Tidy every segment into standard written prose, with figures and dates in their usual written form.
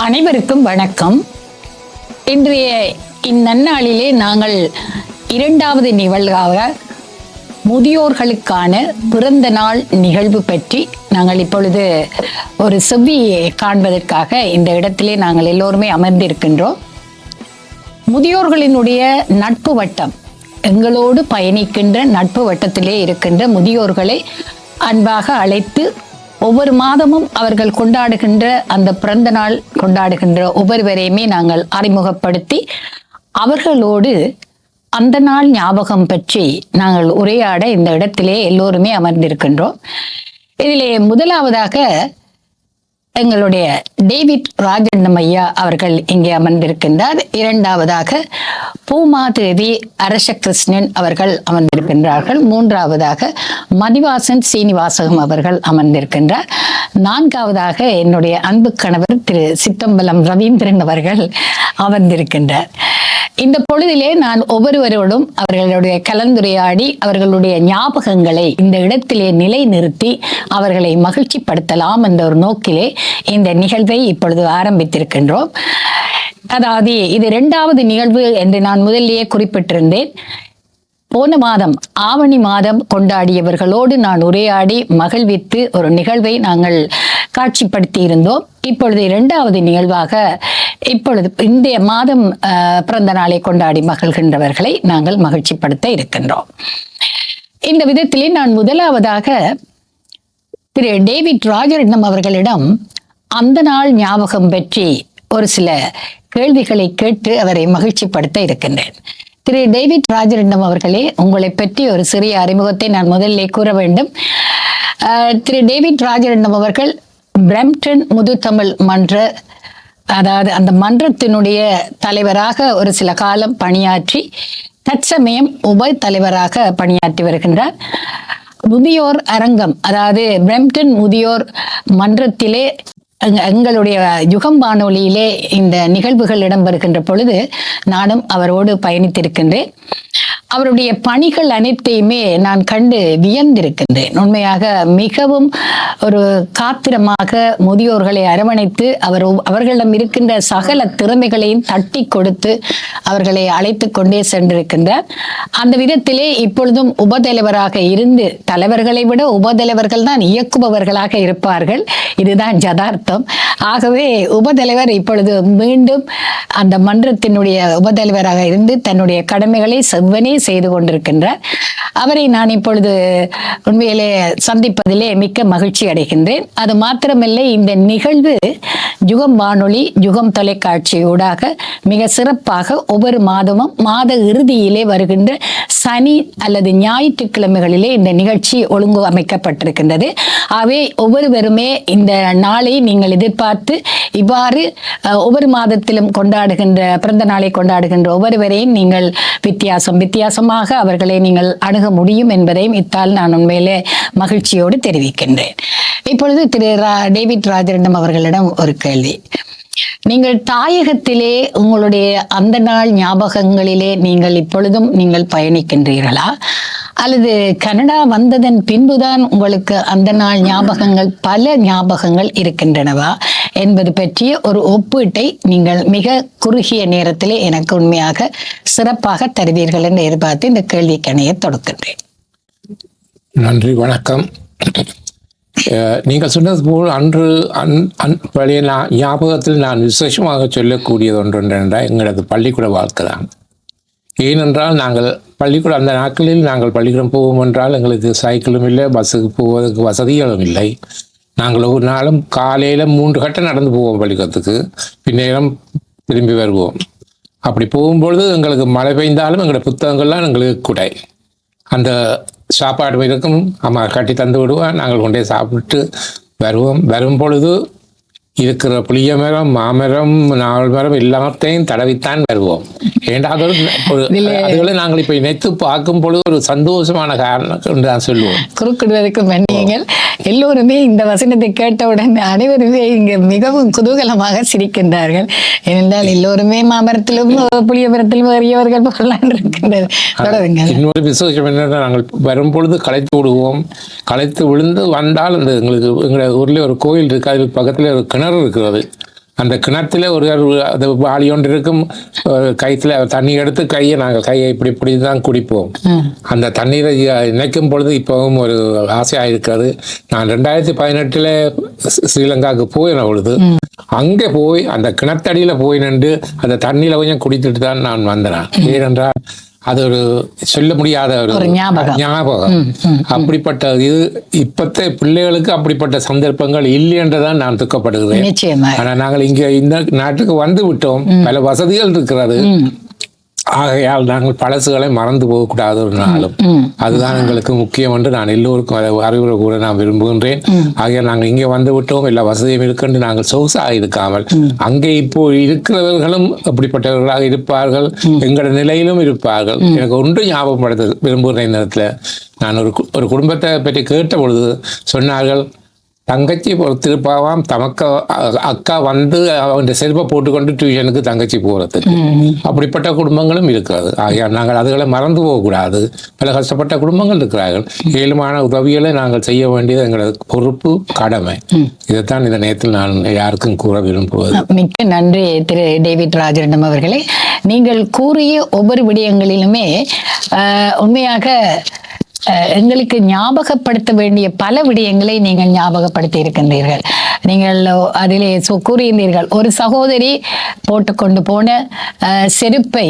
அனைவருக்கும் வணக்கம். இன்றைய இந்நன்னாளிலே நாங்கள் இரண்டாவது நிகழ்வாக முதியோர்களுக்கான பிறந்த நாள் நிகழ்வு பற்றி நாங்கள் இப்பொழுது ஒரு செவ்வியை காண்பதற்காக இந்த இடத்திலே நாங்கள் எல்லோருமே அமர்ந்திருக்கின்றோம். முதியோர்களினுடைய நட்பு வட்டம், எங்களோடு பயணிக்கின்ற நட்பு வட்டத்திலே இருக்கின்ற முதியோர்களை அன்பாக அழைத்து ஒவ்வொரு மாதமும் அவர்கள் கொண்டாடுகின்ற அந்த பிறந்த நாள் கொண்டாடுகின்ற ஒவ்வொருவரையுமே நாங்கள் அறிமுகப்படுத்தி அவர்களோடு அந்த நாள் ஞாபகம் பற்றி நாங்கள் உரையாட இந்த இடத்திலே எல்லோருமே அமர்ந்திருக்கின்றோம். இதிலே முதலாவதாக எங்களுடைய டேவிட் ராஜண்ணம் ஐயா அவர்கள் இங்கே அமர்ந்திருக்கின்றார். இரண்டாவதாக பூமாதேவி அரசகிருஷ்ணன் அவர்கள் அமர்ந்திருக்கின்றார்கள். மூன்றாவதாக மதிவாசன் சீனிவாசகம் அவர்கள் அமர்ந்திருக்கின்றார். நான்காவதாக என்னுடைய அன்பு கணவர் திரு சித்தம்பலம் ரவீந்திரன் அவர்கள் அமர்ந்திருக்கின்றார். இந்த பொழுதிலே நான் ஒவ்வொருவரோடும் அவர்களுடைய கலந்துரையாடி அவர்களுடைய ஞாபகங்களை இந்த இடத்திலே நிலைநிறுத்தி அவர்களை மகிழ்ச்சிப்படுத்தலாம் என்ற ஒரு நோக்கிலே இந்த நிகழ்வை இப்பொழுது ஆரம்பித்திருக்கின்றோம். அதாவது இது இரண்டாவது நிகழ்வு என்று நான் முதலிலேயே குறிப்பிட்டிருந்தேன். போன மாதம் ஆவணி மாதம் கொண்டாடியவர்களோடு நான் உரையாடி மகிழ்வித்து ஒரு நிகழ்வை நாங்கள் காட்சிப்படுத்தி இருந்தோம். இப்பொழுது இரண்டாவது நிகழ்வாக இப்பொழுது இந்த மாதம் பிறந்த நாளை கொண்டாடி மகிழ்கின்றவர்களை நாங்கள் மகிழ்ச்சிப்படுத்த இருக்கின்றோம். இந்த விதத்திலே நான் முதலாவதாக திரு டேவிட் ராஜரட்னம் அவர்களிடம் அந்த நாள் ஞாபகம் பற்றி ஒரு சில கேள்விகளை கேட்டு அவரை மகிழ்ச்சிப்படுத்த இருக்கின்றேன். திரு டேவிட் ராஜரட்னம் அவர்களே, உங்களை பற்றி ஒரு சிறிய அறிமுகத்தை நான் முதலிலே கூற வேண்டும். திரு டேவிட் ராஜரட்னம் அவர்கள் பிரம்டன் முதுதமிழ் மன்ற, அதாவது அந்த மன்றத்தினுடைய தலைவராக ஒரு சில காலம் பணியாற்றி தற்சமயம் உப தலைவராக பணியாற்றி வருகின்றார். முதியோர் அரங்கம், அதாவது பிரம்டன் முதியோர் மன்றத்திலே எங்களுடைய யுகம் வானொலியிலே இந்த நிகழ்வுகள் இடம்பெறுகின்ற பொழுது நானும் அவரோடு பயணித்திருக்கின்றேன். அவருடைய பணிகள் அனைத்தையுமே நான் கண்டு வியந்திருக்கின்றேன். உண்மையாக மிகவும் ஒரு காத்திரமாக முதியோர்களை அரவணைத்து அவர்களிடம் இருக்கின்ற சகல திறமைகளையும் தட்டி கொடுத்து அவர்களை அழைத்து கொண்டே சென்றிருக்கின்றார். அந்த விதத்திலே இப்பொழுதும் உபதலைவராக இருந்து, தலைவர்களை விட உபதலைவர்கள் தான் இயக்குபவர்களாக இருப்பார்கள், இதுதான் யதார்த்தம். ஆகவே உபதலைவர் இப்பொழுது மீண்டும் அந்த மன்றத்தினுடைய உபதலைவராக இருந்து தன்னுடைய கடமைகளை செவ்வனே செய்து கொண்டிருக்கின்றார். அவரை நான் இப்பொழுது உண்மையிலே சந்திப்பதிலே மிக்க மகிழ்ச்சி அடைகின்றேன். அது மாத்திரமில்லை, இந்த நிகழ்வு யுகம் வானொலி, யுகம் தொலைக்காட்சி ஊடாக மிக சிறப்பாக ஒவ்வொரு மாதமும் மாத இறுதியிலே வருகின்ற சனி அல்லது ஞாயிற்றுக்கிழமைகளிலே இந்த நிகழ்ச்சி ஒழுங்கு அமைக்கப்பட்டிருக்கின்றது. ஆகவே ஒவ்வொருவருமே இந்த நாளை நீங்கள் எதிர்பார்த்து இவ்வாறு ஒவ்வொரு மாதத்திலும் கொண்டாடுகின்ற பிறந்த நாளை கொண்டாடுகின்ற ஒவ்வொருவரையும் நீங்கள் வித்தியாசமாக அவர்களை நீங்கள் அணுக முடியும் என்பதையும் இத்தால் நான் உண்மையிலே மகிழ்ச்சியோடு தெரிவிக்கின்றேன். இப்பொழுது திரு டேவிட் ராஜரட்னம் அவர்களிடம் ஒரு கேள்வி. நீங்கள் தாயகத்திலே உங்களுடைய அந்த நாள் ஞாபகங்களிலே நீங்கள் இப்பொழுதும் நீங்கள் பயணிக்கின்றீர்களா, அல்லது கனடா வந்ததன் பின்புதான் உங்களுக்கு அந்த நாள் ஞாபகங்கள், பல ஞாபகங்கள் இருக்கின்றனவா என்பது பற்றிய ஒரு ஒப்பீட்டை நீங்கள் மிக குறுகிய நேரத்திலே எனக்கு உண்மையாக சிறப்பாக தருவீர்கள் என்று எதிர்பார்த்து இந்த கேள்விக்கணையை தொடுக்கின்றேன். நன்றி, வணக்கம். நீங்கள் சொன்னது போல் அன்று பழைய ஞாபகத்தில் நான் விசேஷமாக சொல்லக்கூடியது ஒன்றென்றால் எங்களது பள்ளிக்கூட வாழ்க்கை தான். ஏனென்றால் நாங்கள் பள்ளிக்கூடம், அந்த நாட்களில் நாங்கள் பள்ளிக்கூடம் போவோம் என்றால் எங்களுக்கு சைக்கிளும் இல்லை, பஸ்ஸுக்கு போவதற்கு வசதிகளும் இல்லை. நாங்கள் ஒவ்வொரு நாளும் காலையில் 3 கட்டம் நடந்து போவோம் பள்ளிக்கூடத்துக்கு, பின்னேரம் திரும்பி வருவோம். அப்படி போகும்பொழுது எங்களுக்கு மழை பெய்ந்தாலும் எங்களோட புத்தகங்கள்லாம் எங்களுக்கு குடை, அந்த சாப்பாடு இருக்கும், அம்மா கட்டி தந்து விடுவோம், நாங்கள் கொண்டே சாப்பிட்டு வருவோம். வரும் பொழுது இருக்கிற புளிய மரம், மாமரம், நாவல் மரம் எல்லாத்தையும் தடவித்தான் வருவோம். அதுகளை நாங்கள் இப்ப இணைத்து பார்க்கும் பொழுது ஒரு சந்தோஷமான காரணம் என்று நான் சொல்லுவோம். குறுக்கிடுவதற்கு மன்னியுங்கள். எல்லோருமே இந்த வசனத்தை கேட்டவுடன் அனைவருமே இங்க மிகவும் குதூகலமாக சிரிக்கின்றார்கள். ஏனென்றால் எல்லோருமே மாமரத்திலும் புளிய மரத்திலும் அறியவர்கள் போகலான் இருக்கின்றது. இன்னொரு விசேஷம் என்னன்னா, நாங்கள் வரும் பொழுது களைத்து விடுவோம். களைத்து விழுந்து வந்தால் அந்த எங்களுக்கு எங்களை ஊர்ல ஒரு கோயில் இருக்கு, அது பக்கத்துல ஒரு கிணறு இருக்கிறது. அந்த கிணத்துல ஒரு அது வாளி ஒன்று இருக்கும், கைத்துல தண்ணி எடுத்து கையை இப்படி தான் குடிப்போம். அந்த தண்ணீரை நினைக்கும் பொழுது இப்பவும் ஒரு ஆசையாக இருக்கிறது. நான் 2018 ஸ்ரீலங்காவுக்கு போயின பொழுது அங்கே போய் அந்த கிணத்தடியில போய் நின்று அந்த தண்ணியில கொஞ்சம் குடித்துட்டு தான் நான் வந்தேன். ஏனென்றால் அது ஒரு சொல்ல முடியாத ஒரு ஞாபகம். அப்படிப்பட்ட இது இப்பத்த பிள்ளைகளுக்கு அப்படிப்பட்ட சந்தர்ப்பங்கள் இல்லை என்றுதான் நான் துக்கப்படுகிறேன். ஆனா நாங்கள் இங்க இந்த நாட்டுக்கு வந்து விட்டோம், பல வசதிகள் இருக்கிறது. ஆகையால் நாங்கள் பழசுகளை மறந்து போகக்கூடாது ஒரு நாளும். அதுதான் எங்களுக்கு முக்கியம் என்று நான் எல்லோருக்கும் அறிவுரை கூட நான் விரும்புகின்றேன். ஆகையால் நாங்கள் இங்கே வந்து விட்டோம், எல்லா வசதியும் இருக்கின்ற நாங்கள் சொகுசாக இருக்காமல் அங்கே இப்போ இருக்கிறவர்களும் அப்படிப்பட்டவர்களாக இருப்பார்கள், எங்களோட நிலையிலும் இருப்பார்கள். எனக்கு ஒன்று ஞாபகப்படுத்த விரும்புகிற நேரத்தில் நான் ஒரு குடும்பத்தை பற்றி கேட்ட பொழுது சொன்னார்கள், தங்கச்சி ஒரு திருப்பாவாம் தமக்க அக்கா வந்து அவன் செருப்பை போட்டுக்கொண்டு டியூஷனுக்கு தங்கச்சி போகிறது. அப்படிப்பட்ட குடும்பங்களும் இருக்கிறது. ஆகையால் நாங்கள் அதுகளை மறந்து போகக்கூடாது. பல கஷ்டப்பட்ட குடும்பங்கள் இருக்கிறார்கள். ஏழுமான உதவிகளை நாங்கள் செய்ய வேண்டியது எங்களது பொறுப்பு, கடமை. இதைத்தான் இந்த நேரத்தில் நான் யாருக்கும் கூற விரும்புவது. மிக்க நன்றி திரு டேவிட் ராஜரட்னம் அவர்களே. நீங்கள் கூறிய ஒவ்வொரு விடயங்களிலுமே உண்மையாக எங்களுக்கு ஞாபகப்படுத்த வேண்டிய பல விடயங்களை நீங்கள் ஞாபகப்படுத்தி இருக்கின்றீர்கள். நீங்கள் அதிலே கூறியிருந்தீர்கள், ஒரு சகோதரி போட்டுக்கொண்டு போன செருப்பை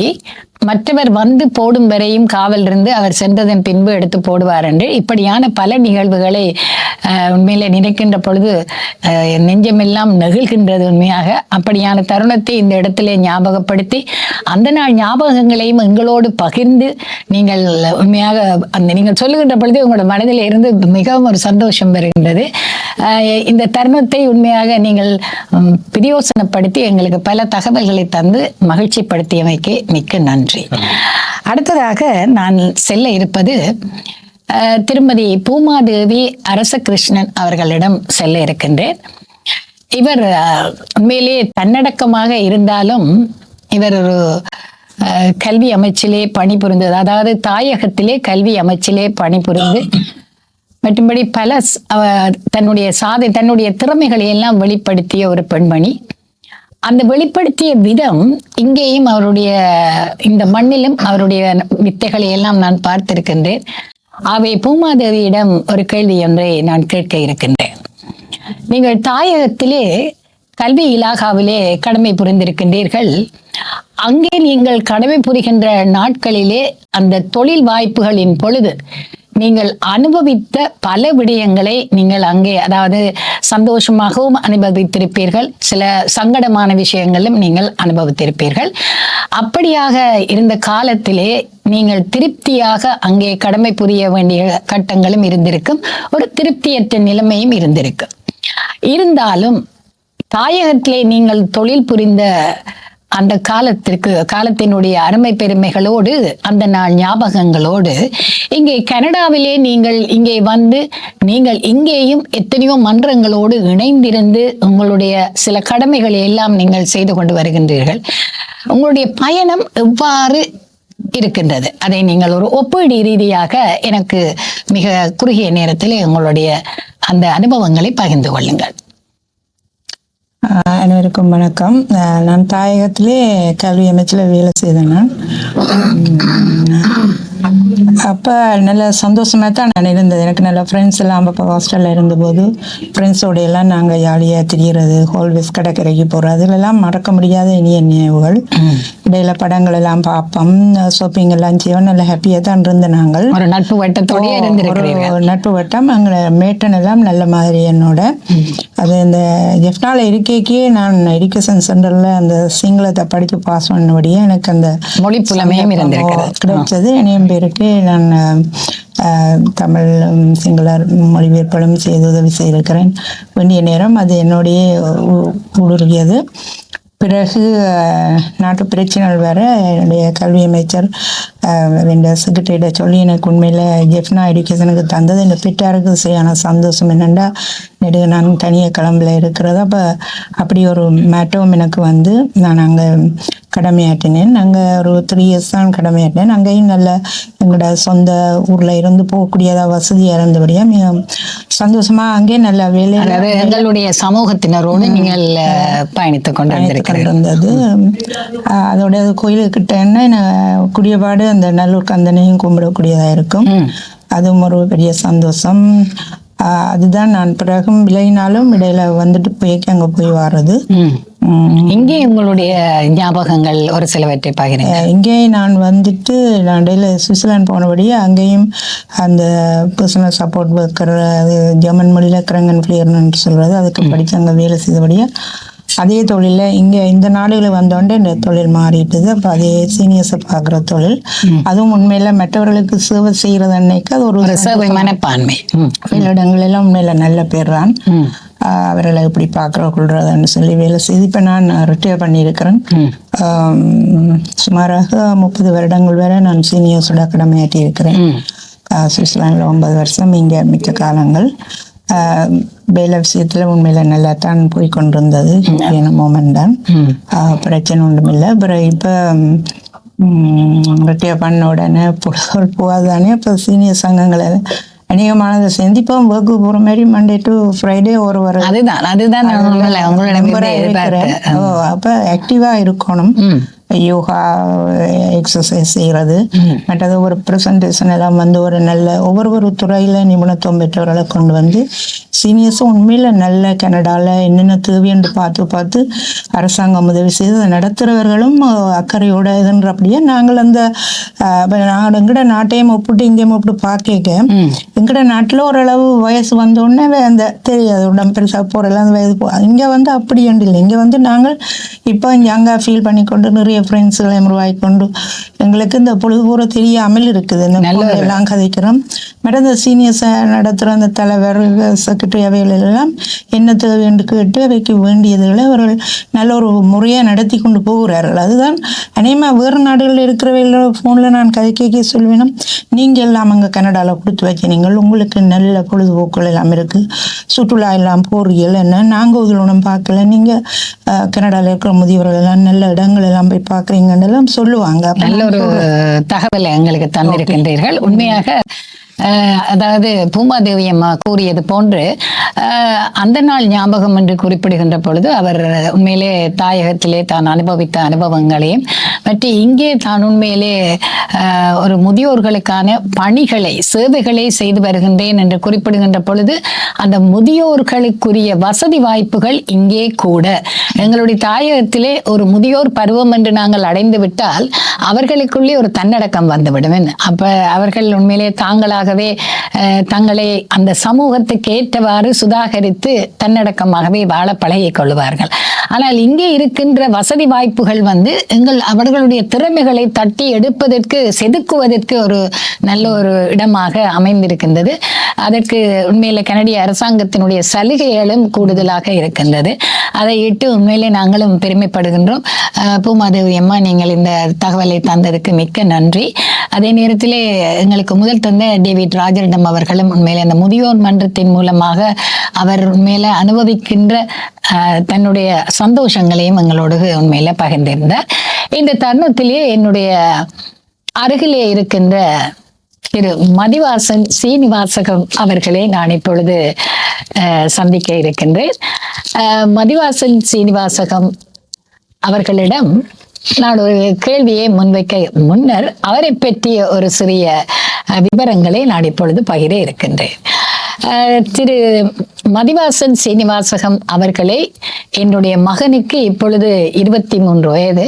மற்றவர் வந்து போடும் வரையும் காவல் இருந்து அவர் சென்றதன் பின்பு எடுத்து போடுவார் என்று. இப்படியான பல நிகழ்வுகளை உண்மையிலே நினைக்கின்ற பொழுது நெஞ்சமெல்லாம் நெகிழ்கின்றது. உண்மையாக அப்படியான தருணத்தை இந்த இடத்திலே ஞாபகப்படுத்தி அந்த நாள் ஞாபகங்களையும் எங்களோடு பகிர்ந்து நீங்கள் உண்மையாக அந்த நீங்கள் சொல்லுகின்ற பொழுது உங்களோட மனதில் இருந்து மிகவும் ஒரு சந்தோஷம் வருகின்றது. இந்த தருணத்தை உண்மையாக நீங்கள் பிரயோசனப்படுத்தி எங்களுக்கு பல தகவல்களை தந்து மகிழ்ச்சிப்படுத்தியமைக்கு மிக்க நன்றி. அடுத்ததாக நான் செல்ல இருப்பது திருமதி பூமாதேவி அரசகிருஷ்ணன் அவர்களிடம் செல்ல இருக்கின்றேன். இவர் உண்மையிலே தன்னடக்கமாக இருந்தாலும் இவர் ஒரு கல்வி அமைச்சிலே பணிபுரிந்தது, அதாவது தாயகத்திலே கல்வி அமைச்சிலே பணிபுரிந்து மற்றும்படி பல தன்னுடைய திறமைகளை எல்லாம் வெளிப்படுத்திய ஒரு பெண்மணி. அந்த வெளிப்படுத்திய விதம் இங்கேயும் அவருடைய இந்த மண்ணிலும் அவருடைய வித்தைகளை எல்லாம் நான் பார்த்திருக்கின்றேன். அவை பூமாதேவியிடம் ஒரு கேள்வி ஒன்றை நான் கேட்க இருக்கின்றேன். நீங்கள் தாயகத்திலே கல்வி இலாகாவிலே கடமை புரிந்திருக்கின்றீர்கள். அங்கே நீங்கள் கடமை புரிகின்ற நாட்களிலே அந்த தொழில் வாய்ப்புகளின் பொழுது நீங்கள் அனுபவித்த பல விடயங்களை நீங்கள் அங்கே, அதாவது சந்தோஷமாகவும் அனுபவித்திருப்பீர்கள், சில சங்கடமான விஷயங்களும் நீங்கள் அனுபவித்திருப்பீர்கள். அப்படியாக இருந்த காலத்திலே நீங்கள் திருப்தியாக அங்கே கடமை புரிய வேண்டிய கட்டங்களும் இருந்திருக்கும், ஒரு திருப்தியற்ற நிலைமையும் இருந்திருக்கும். இருந்தாலும் தாயகத்திலே நீங்கள் தொழில் புரிந்த அந்த காலத்தினுடைய அருமை பெருமைகளோடு அந்த நாள் ஞாபகங்களோடு இங்கே கனடாவிலே நீங்கள் இங்கே வந்து நீங்கள் இங்கேயும் எத்தனையோ மன்றங்களோடு இணைந்திருந்து உங்களுடைய சில கடமைகளை எல்லாம் நீங்கள் செய்து கொண்டு வருகின்றீர்கள். உங்களுடைய பயணம் எவ்வாறு இருக்கின்றது, அதை நீங்கள் ஒரு ஒப்பீடு ரீதியாக எனக்கு மிக குறுகிய நேரத்தில் உங்களுடைய அந்த அனுபவங்களை பகிர்ந்து கொள்ளுங்கள். அனைவருக்கும் வணக்கம். நான் தாயகத்திலே கல்வி அமைச்சில் வேலை செய்தேன். நான் அப்போ நல்ல சந்தோஷமாக தான் நான் இருந்தது. எனக்கு நல்ல ஃப்ரெண்ட்ஸ் எல்லாம் அப்போ ஹாஸ்டலில் இருந்தபோது ஃப்ரெண்ட்ஸோட எல்லாம் நாங்கள் ஜாலியாக திரிகிறது, ஹால்வேஸ் கடற்கரைக்கு போகிறது, அதெல்லாம் மறக்க முடியாத இனிய நினைவுகள். இடையில படங்கள் எல்லாம் பார்ப்போம், ஷாப்பிங் எல்லாம் செய்வோம். நல்ல ஹாப்பியாக தான் இருந்தோம். நாங்கள் ஒரு நட்பு வட்டத்தோடய ஒரு நட்பு வட்டம். அங்கே மேட்டன் எல்லாம் நல்ல மாதிரி என்னோட அது இந்த ஜெஃப்னால இருக்கைக்கே நான் எஜுகேஷன் சென்டரில் அந்த சிங்களத்தை படித்து பாஸ் பண்ணபடியே எனக்கு அந்த மொழி புலமையும் கிடைச்சது. என்னையும் பேருக்கு நான் தமிழ் சிங்கள மொழிபெயர்ப்புகளும் செய்து உதவி செய்திருக்கிறேன். வேண்டிய நேரம் அது என்னுடைய ஊடுருவியது. பிறகு நாட்டு பிரச்சனைகள் வேறு என்னுடைய கல்வி அமைச்சர் என் செக்ரட்டரியிட சொல்லி எனக்கு உண்மையில் ஜெஃப்னா எஜுகேஷனுக்கு தந்தது இந்த பிட்டாருக்கு சரியான சந்தோஷம். என்னென்னா நெடுக நான் தனியாக கிளம்புல இருக்கிறது. அப்போ அப்படி ஒரு மேட்டரும் எனக்கு வந்து நான் அங்கே கடமையாற்றினேன். அங்கே ஒரு 3 years தான் கடமையாற்றினேன். அங்கேயும் நல்ல எங்களோட சொந்த ஊரில் இருந்து போகக்கூடியதாக வசதியாக இருந்தபடியாக மிக சந்தோஷமாக அங்கே நல்ல வேலை அதாவது எங்களுடைய சமூகத்தினரோடு நீங்கள் பயணித்துக் கொண்டு வந்திருக்கிறீர்கள். இருந்தது. அதோட கோயிலுக்கிட்ட குடியபாடு அந்த நல்லூர் கந்தனையும் கும்பிடக்கூடியதாக இருக்கும். அதுவும் ஒரு பெரிய சந்தோஷம். அதுதான் நான் பிறகும் விலையினாலும் இடையில வந்துட்டு போய் அங்கே போய் வர்றது. இங்கே உங்களுடைய ஞாபகங்கள் ஒரு சிலவற்றை பகிருங்க. இங்கே நான் வந்துட்டு நான் இடையில சுவிட்சர்லாந்து போனபடியே அங்கேயும் அந்த பர்சனல் சப்போர்ட் ஒர்க்கர், அது ஜெர்மன் மொழியில் கிரங்கன் ஃபிளியர்னு சொல்கிறது, அதுக்கு படித்து அங்கே வேலை செய்தபடியே அதே தொழிலில் இங்கே இந்த நாடுகளில் வந்தோடனே இந்த தொழில் மாறிட்டுது. அப்போ அதே சீனியர்ஸை பார்க்குற தொழில், அதுவும் உண்மையில் மற்றவர்களுக்கு சேவை செய்கிறது அன்னைக்கு அது ஒரு சேவை மனப்பான்மை. இடங்களெல்லாம் உண்மையில் நல்ல பேர் தான். அவர்களை எப்படி கொள்றதுன்னு சொல்லி வேலை செய்து இப்போ நான் ரிட்டையர் பண்ணியிருக்கிறேன். சுமாராக 30 வருடங்கள் வரை நான் சீனியர்ஸோட கடமையாற்றி இருக்கிறேன். சுவிட்சர்லாண்டில் 9 வருஷம், இங்கே மிக்க காலங்கள். வேலை விஷயத்தில் உண்மையில் நல்லா தான் போய் கொண்டிருந்தது. மோமெண்ட் தான், பிரச்சனை ஒன்றும் இல்லை. அப்புறம் இப்போ ரிட்டையர் பண்ண உடனே பொழுதுகள் போகாதானே இப்போ சீனியர் சங்கங்களை அநேகமானதை சேர்ந்து இப்போ ஒர்க்கு போகிற மாதிரி மண்டே டு ஃப்ரைடே ஒரு வர அதுதான் அப்போ ஆக்டிவாக இருக்கணும். யோகா எக்ஸசைஸ் செய்கிறது, மற்றது ஒரு ப்ரெசன்டேஷன் எல்லாம் வந்து ஒரு நல்ல ஒவ்வொரு துறையில் நிபுணத்துவம் பெற்றவர்களை கொண்டு வந்து சீனியர்ஸும் உண்மையில் நல்ல கனடாவில் என்னென்ன தேவைன்னு பார்த்து அரசாங்கம் உதவி செய்து அதை நடத்துகிறவர்களும் அக்கறையோட இதுன்றபடியே நாங்கள் அந்த எங்கட நாட்டையும் ஒப்பிட்டு இங்கேயும் ஒப்பிட்டு பார்க்க எங்கட நாட்டில் ஓரளவு வயசு வந்தோடனே அந்த தெரியாது உடம்பு பெருசாக போகிறெல்லாம் அந்த வயது இங்கே வந்து அப்படி இல்லை. இங்கே வந்து நாங்கள் இப்போ யங்காக ஃபீல் பண்ணி கொண்டு நிறைய ஃப்ரெண்ட்ஸுகளை உருவாக்கி கொண்டு எங்களுக்கு இந்த பொழுதுபோற தெரியாமல் இருக்குது. எல்லாம் கதைக்கிறோம். மற்ற இந்த சீனியர்ஸை நடத்துகிற அந்த தலைவர், செக்ரட்டரி அவைகளெல்லாம் என்ன தேவை என்று கேட்டு அவைக்கு வேண்டியதுகளை அவர்கள் நல்ல ஒரு முறையாக நடத்தி கொண்டு போகிறார்கள். அதுதான் அநேகமாக வேறு நாடுகளில் இருக்கிறவைகளோட ஃபோனில் நான் கதை கேட்க சொல்வேணும், நீங்கள் எல்லாம் அங்கே கனடாவில் கொடுத்து வச்சு நீங்கள் உங்களுக்கு நல்ல பொழுதுபோக்குகள் எல்லாம் இருக்குது, சுற்றுலா எல்லாம் போறீர்கள், என்ன நாங்கள் உதவணும் பார்க்கல, நீங்கள் கனடாவில் இருக்கிற முதியவர்கள் எல்லாம் நல்ல இடங்கள் எல்லாம் போய் பார்க்குறீங்கன்னு எல்லாம் சொல்லுவாங்க. நல்ல ஒரு தகவலை எங்களுக்கு தந்திருக்கின்றீர்கள். உண்மையாக அதாவது பூமாதேவி அம்மா கூறியது போன்று அந்த நாள் ஞாபகம் என்று குறிப்பிடுகின்ற பொழுது அவர் உண்மையிலே தாயகத்திலே தான் அனுபவித்த அனுபவங்களையும் மற்ற இங்கே தான் உண்மையிலே ஒரு முதியோர்களுக்கான பணிகளை சேவைகளை செய்து வருகின்றேன் என்று குறிப்பிடுகின்ற பொழுது அந்த முதியோர்களுக்குரிய வசதி வாய்ப்புகள் இங்கே கூட எங்களுடைய தாயகத்திலே ஒரு முதியோர் பருவம் என்று நாங்கள் அடைந்து விட்டால் அவர்களுக்குள்ளே ஒரு தன்னடக்கம் வந்துவிடும். அப்ப அவர்கள் உண்மையிலே தாங்களாகவே தங்களை அந்த சமூகத்துக்கு ஏற்றவாறு சுதாகரித்து தன்னடக்கமாகவே வாழ பழகிக் கொள்வார்கள். ஆனால் இங்கே இருக்கின்ற வசதி வாய்ப்புகள் அவர்களுடைய திறமைகளை தட்டி எடுப்பதற்கு செதுக்குவதற்கு ஒரு நல்ல ஒரு இடமாக அமைந்திருக்கின்றது. அதற்கு உண்மையில கனடிய அரசாங்கத்தினுடைய சலுகைகளும் கூடுதலாக இருக்கின்றது. அதை இட்டு உண்மையிலே நாங்களும் பெருமைப்படுகின்றோம். பூமாதேவி அம்மா, நீங்கள் இந்த தகவலை தந்ததுக்கு மிக்க நன்றி. அதே நேரத்திலே எங்களுக்கு முதல் தந்த டேவிட் ராஜரிடம் அவர்களும் உண்மையிலே அந்த முதியோர் மன்றத்தின் மூலமாக அவர் உண்மையில அனுபவிக்கின்ற தன்னுடைய சந்தோஷங்களையும் எங்களோடு உண்மையில பகிர்ந்திருந்தார். இந்த தருணத்திலேயே என்னுடைய அருகிலே இருக்கின்ற திரு மதிவாசன் சீனிவாசகம் அவர்களை நான் இப்பொழுது சந்திக்க இருக்கின்றேன். மதிவாசன் சீனிவாசகம் அவர்களிடம் நான் ஒரு கேள்வியை முன்வைக்க முன்னர் அவரை பற்றிய ஒரு சிறிய விவரங்களை நான் இப்பொழுது பகிர இருக்கின்றேன். திரு மதிவாசன் சீனிவாசகம் அவர்களை என்னுடைய மகனுக்கு இப்பொழுது 23 வயது.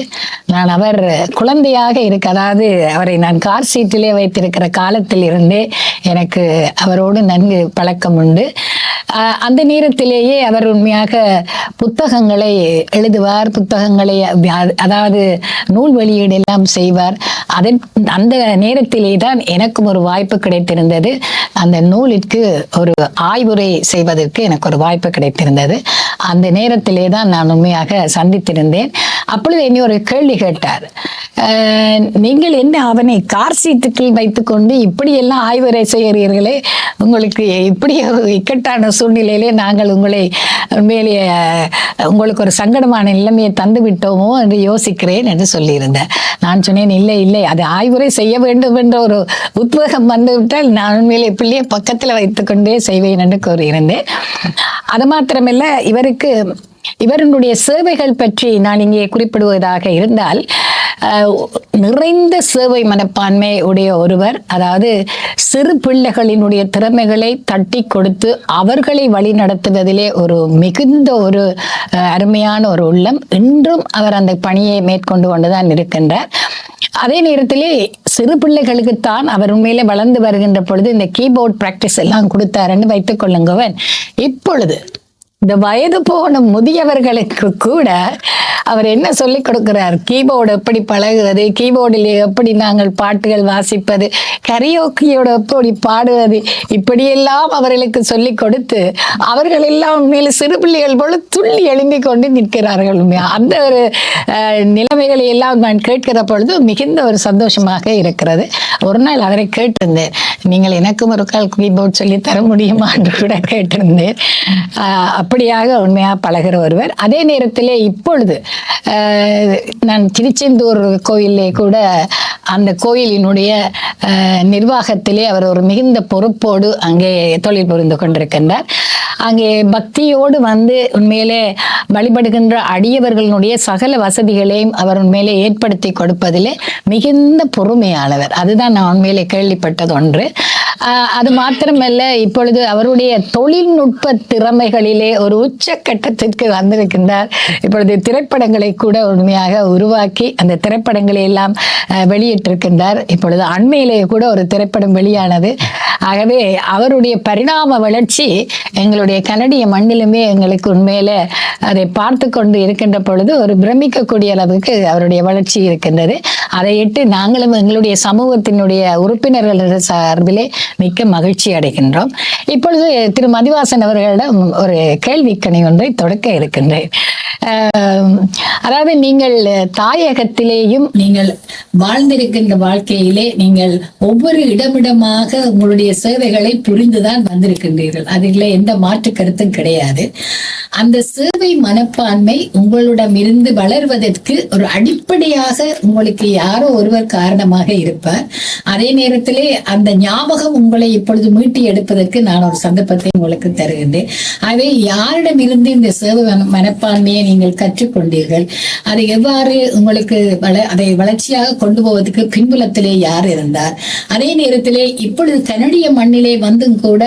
நான் அவர் குழந்தையாக அதாவது அவரை நான் கார் சீட்டிலே வைத்திருக்கிற காலத்தில் இருந்தே எனக்கு அவரோடு நன்கு பழக்கம் உண்டு. அந்த நேரத்திலேயே அவர் உண்மையாக புத்தகங்களை எழுதுவார், புத்தகங்களை அதாவது நூல் வெளியீடு எல்லாம் செய்வார். அந்த நேரத்திலே தான் எனக்கும் ஒரு வாய்ப்பு கிடைத்திருந்தது. அந்த நூலிற்கு ஒரு ஆய்வுரை செய்வதற்கு எனக்கு ஒரு வாய்ப்பு கிடைத்திருந்தது. அந்த நேரத்திலே தான் நான் உண்மையாக சந்தித்திருந்தேன். அப்பொழுது என்னை ஒரு கேள்வி கேட்டார். நீங்கள் என்ன அவனை கார் சீட்டுக்குள் வைத்துக்கொண்டு இப்படியெல்லாம் ஆய்வுரை செய்கிறீர்களே, உங்களுக்கு இப்படி ஒரு இக்கட்டான சூழ்நிலையிலே நாங்கள் உங்களை உண்மையிலேயே உங்களுக்கு ஒரு சங்கடமான நிலைமையை தந்து விட்டோமோ என்று யோசிக்கிறேன் என்று சொல்லியிருந்தேன். நான் சொன்னேன், இல்லை இல்லை, அது ஆய்வுரை செய்ய வேண்டும் என்ற ஒரு உத்வேகம் வந்துவிட்டால் நான் உண்மையிலே பிள்ளையை பக்கத்தில் வைத்துக்கொண்டே செய்வேன் என்று கூறியிருந்தேன். அது மாத்திரமல்ல, இவருடைய சேவைகள் பற்றி நான் இங்கே குறிப்பிடுவதாக இருந்தால், நிறைந்த சேவை மனப்பான்மை உடைய ஒருவர், அதாவது சிறு பிள்ளைகளினுடைய திறமைகளை தட்டி கொடுத்து அவர்களை வழி நடத்துவதிலே ஒரு மிகுந்த ஒரு அருமையான ஒரு உள்ளம். இன்றும் அவர் அந்த பணியை மேற்கொண்டு கொண்டுதான் இருக்கின்றார். அதே நேரத்திலே சிறு பிள்ளைகளுக்குத்தான் அவர் உண்மையிலே வளர்ந்து வருகின்ற பொழுது இந்த கீபோர்ட் பிராக்டிஸ் எல்லாம் கொடுத்தாருன்னு வைத்துக் கொள்ளுங்கவன். இப்பொழுது இந்த வயது போன முதியவர்களுக்கு கூட அவர் என்ன சொல்லிக் கொடுக்கிறார்? கீபோர்டு எப்படி பழகுவது, கீபோர்டில் எப்படி நாங்கள் பாட்டுகள் வாசிப்பது, கரியோக்கியோட எப்படி பாடுவது, இப்படியெல்லாம் அவர்களுக்கு சொல்லிக் கொடுத்து அவர்கள் எல்லாம் மேல சிறு பிள்ளைகள் போல துள்ளி எழும்பி கொண்டு நிற்கிறார்கள். அந்த ஒரு நிலைமைகளை எல்லாம் நான் கேட்கிற பொழுது மிகுந்த ஒரு சந்தோஷமாக இருக்கிறது. ஒரு நாள் அவரை கேட்டிருந்தேன், நீங்கள் எனக்கும் ஒரு கால் கீபோர்ட் சொல்லி தர முடியுமா என்று கூட கேட்டிருந்தேன். அப்படியாக உண்மையாக பழகிற ஒருவர். அதே நேரத்திலே இப்பொழுது நான் திருச்செந்தூர் கோயிலே கூட அந்த கோயிலினுடைய நிர்வாகத்திலே அவர் ஒரு மிகுந்த பொறுப்போடு அங்கே தொழில் புரிந்து கொண்டிருக்கின்றார். அங்கே பக்தியோடு வந்து உண்மையிலே வழிபடுகின்ற அடியவர்களுடைய சகல வசதிகளையும் அவர் உண்மையிலே ஏற்படுத்தி கொடுப்பதிலே மிகுந்த பொறுமையானவர். அதுதான் நான் உண்மையிலே கேள்விப்பட்டது ஒன்று. அது மாத்திரமல்ல, இப்பொழுது அவருடைய தொழில்நுட்ப திறமைகளிலே ஒரு உச்சக்கட்டத்திற்கு வந்திருக்கின்றார். இப்பொழுது திரைப்படங்களை கூட உண்மையாக உருவாக்கி அந்த திரைப்படங்களை எல்லாம் வெளியிட்டிருக்கின்றார். இப்பொழுது அண்மையிலே கூட ஒரு திரைப்படம் வெளியானது. ஆகவே அவருடைய பரிணாம வளர்ச்சி எங்களுடைய கனடிய மண்ணிலுமே எங்களுக்கு உண்மையில அதை பார்த்து கொண்டு இருக்கின்ற பொழுது ஒரு பிரமிக்கக்கூடிய அளவுக்கு அவருடைய வளர்ச்சி இருக்கின்றது. அதையிட்டு நாங்களும் எங்களுடைய சமூகத்தினுடைய உறுப்பினர்கள் சார்பிலே மிக்க மகிழ்ச்சி அடைகின்றோம். இப்பொழுது திரு மதிவாசன் அவர்களிடம் ஒரு கேள்விக்கணி ஒன்றை தொடக்க இருக்கின்றேன். அதாவது நீங்கள் தாயகத்திலேயும் நீங்கள் வாழ்ந்திருக்கின்ற வாழ்க்கையிலே நீங்கள் ஒவ்வொரு இடமிடமாக உங்களுடைய சேவைகளை புரிந்துதான் வந்திருக்கின்றீர்கள். அதில் எந்த மாற்று கருத்தும் கிடையாது. அந்த சேவை மனப்பான்மை உங்களிடமிருந்து வளர்வதற்கு ஒரு அடிப்படையாக உங்களுக்கு யாரோ ஒருவர் காரணமாக இருப்பார். அதே நேரத்திலே அந்த ஞாபகம் உங்களை இப்பொழுது மீட்டி எடுப்பதற்கு நான் ஒரு சந்தர்ப்பத்தை உங்களுக்கு தருகின்றேன். ஆகவே யாரிடமிருந்து இந்த சேவை மனப்பான்மையை நீங்கள் கற்றுக்கொண்டீர்கள், அதை எவ்வாறு உங்களுக்கு அதை வளர்ச்சியாக கொண்டு போவதற்கு பின்புலத்திலே யார் இருந்தார், அதே நேரத்திலே இப்பொழுது கனடிய மண்ணிலே வந்தும் கூட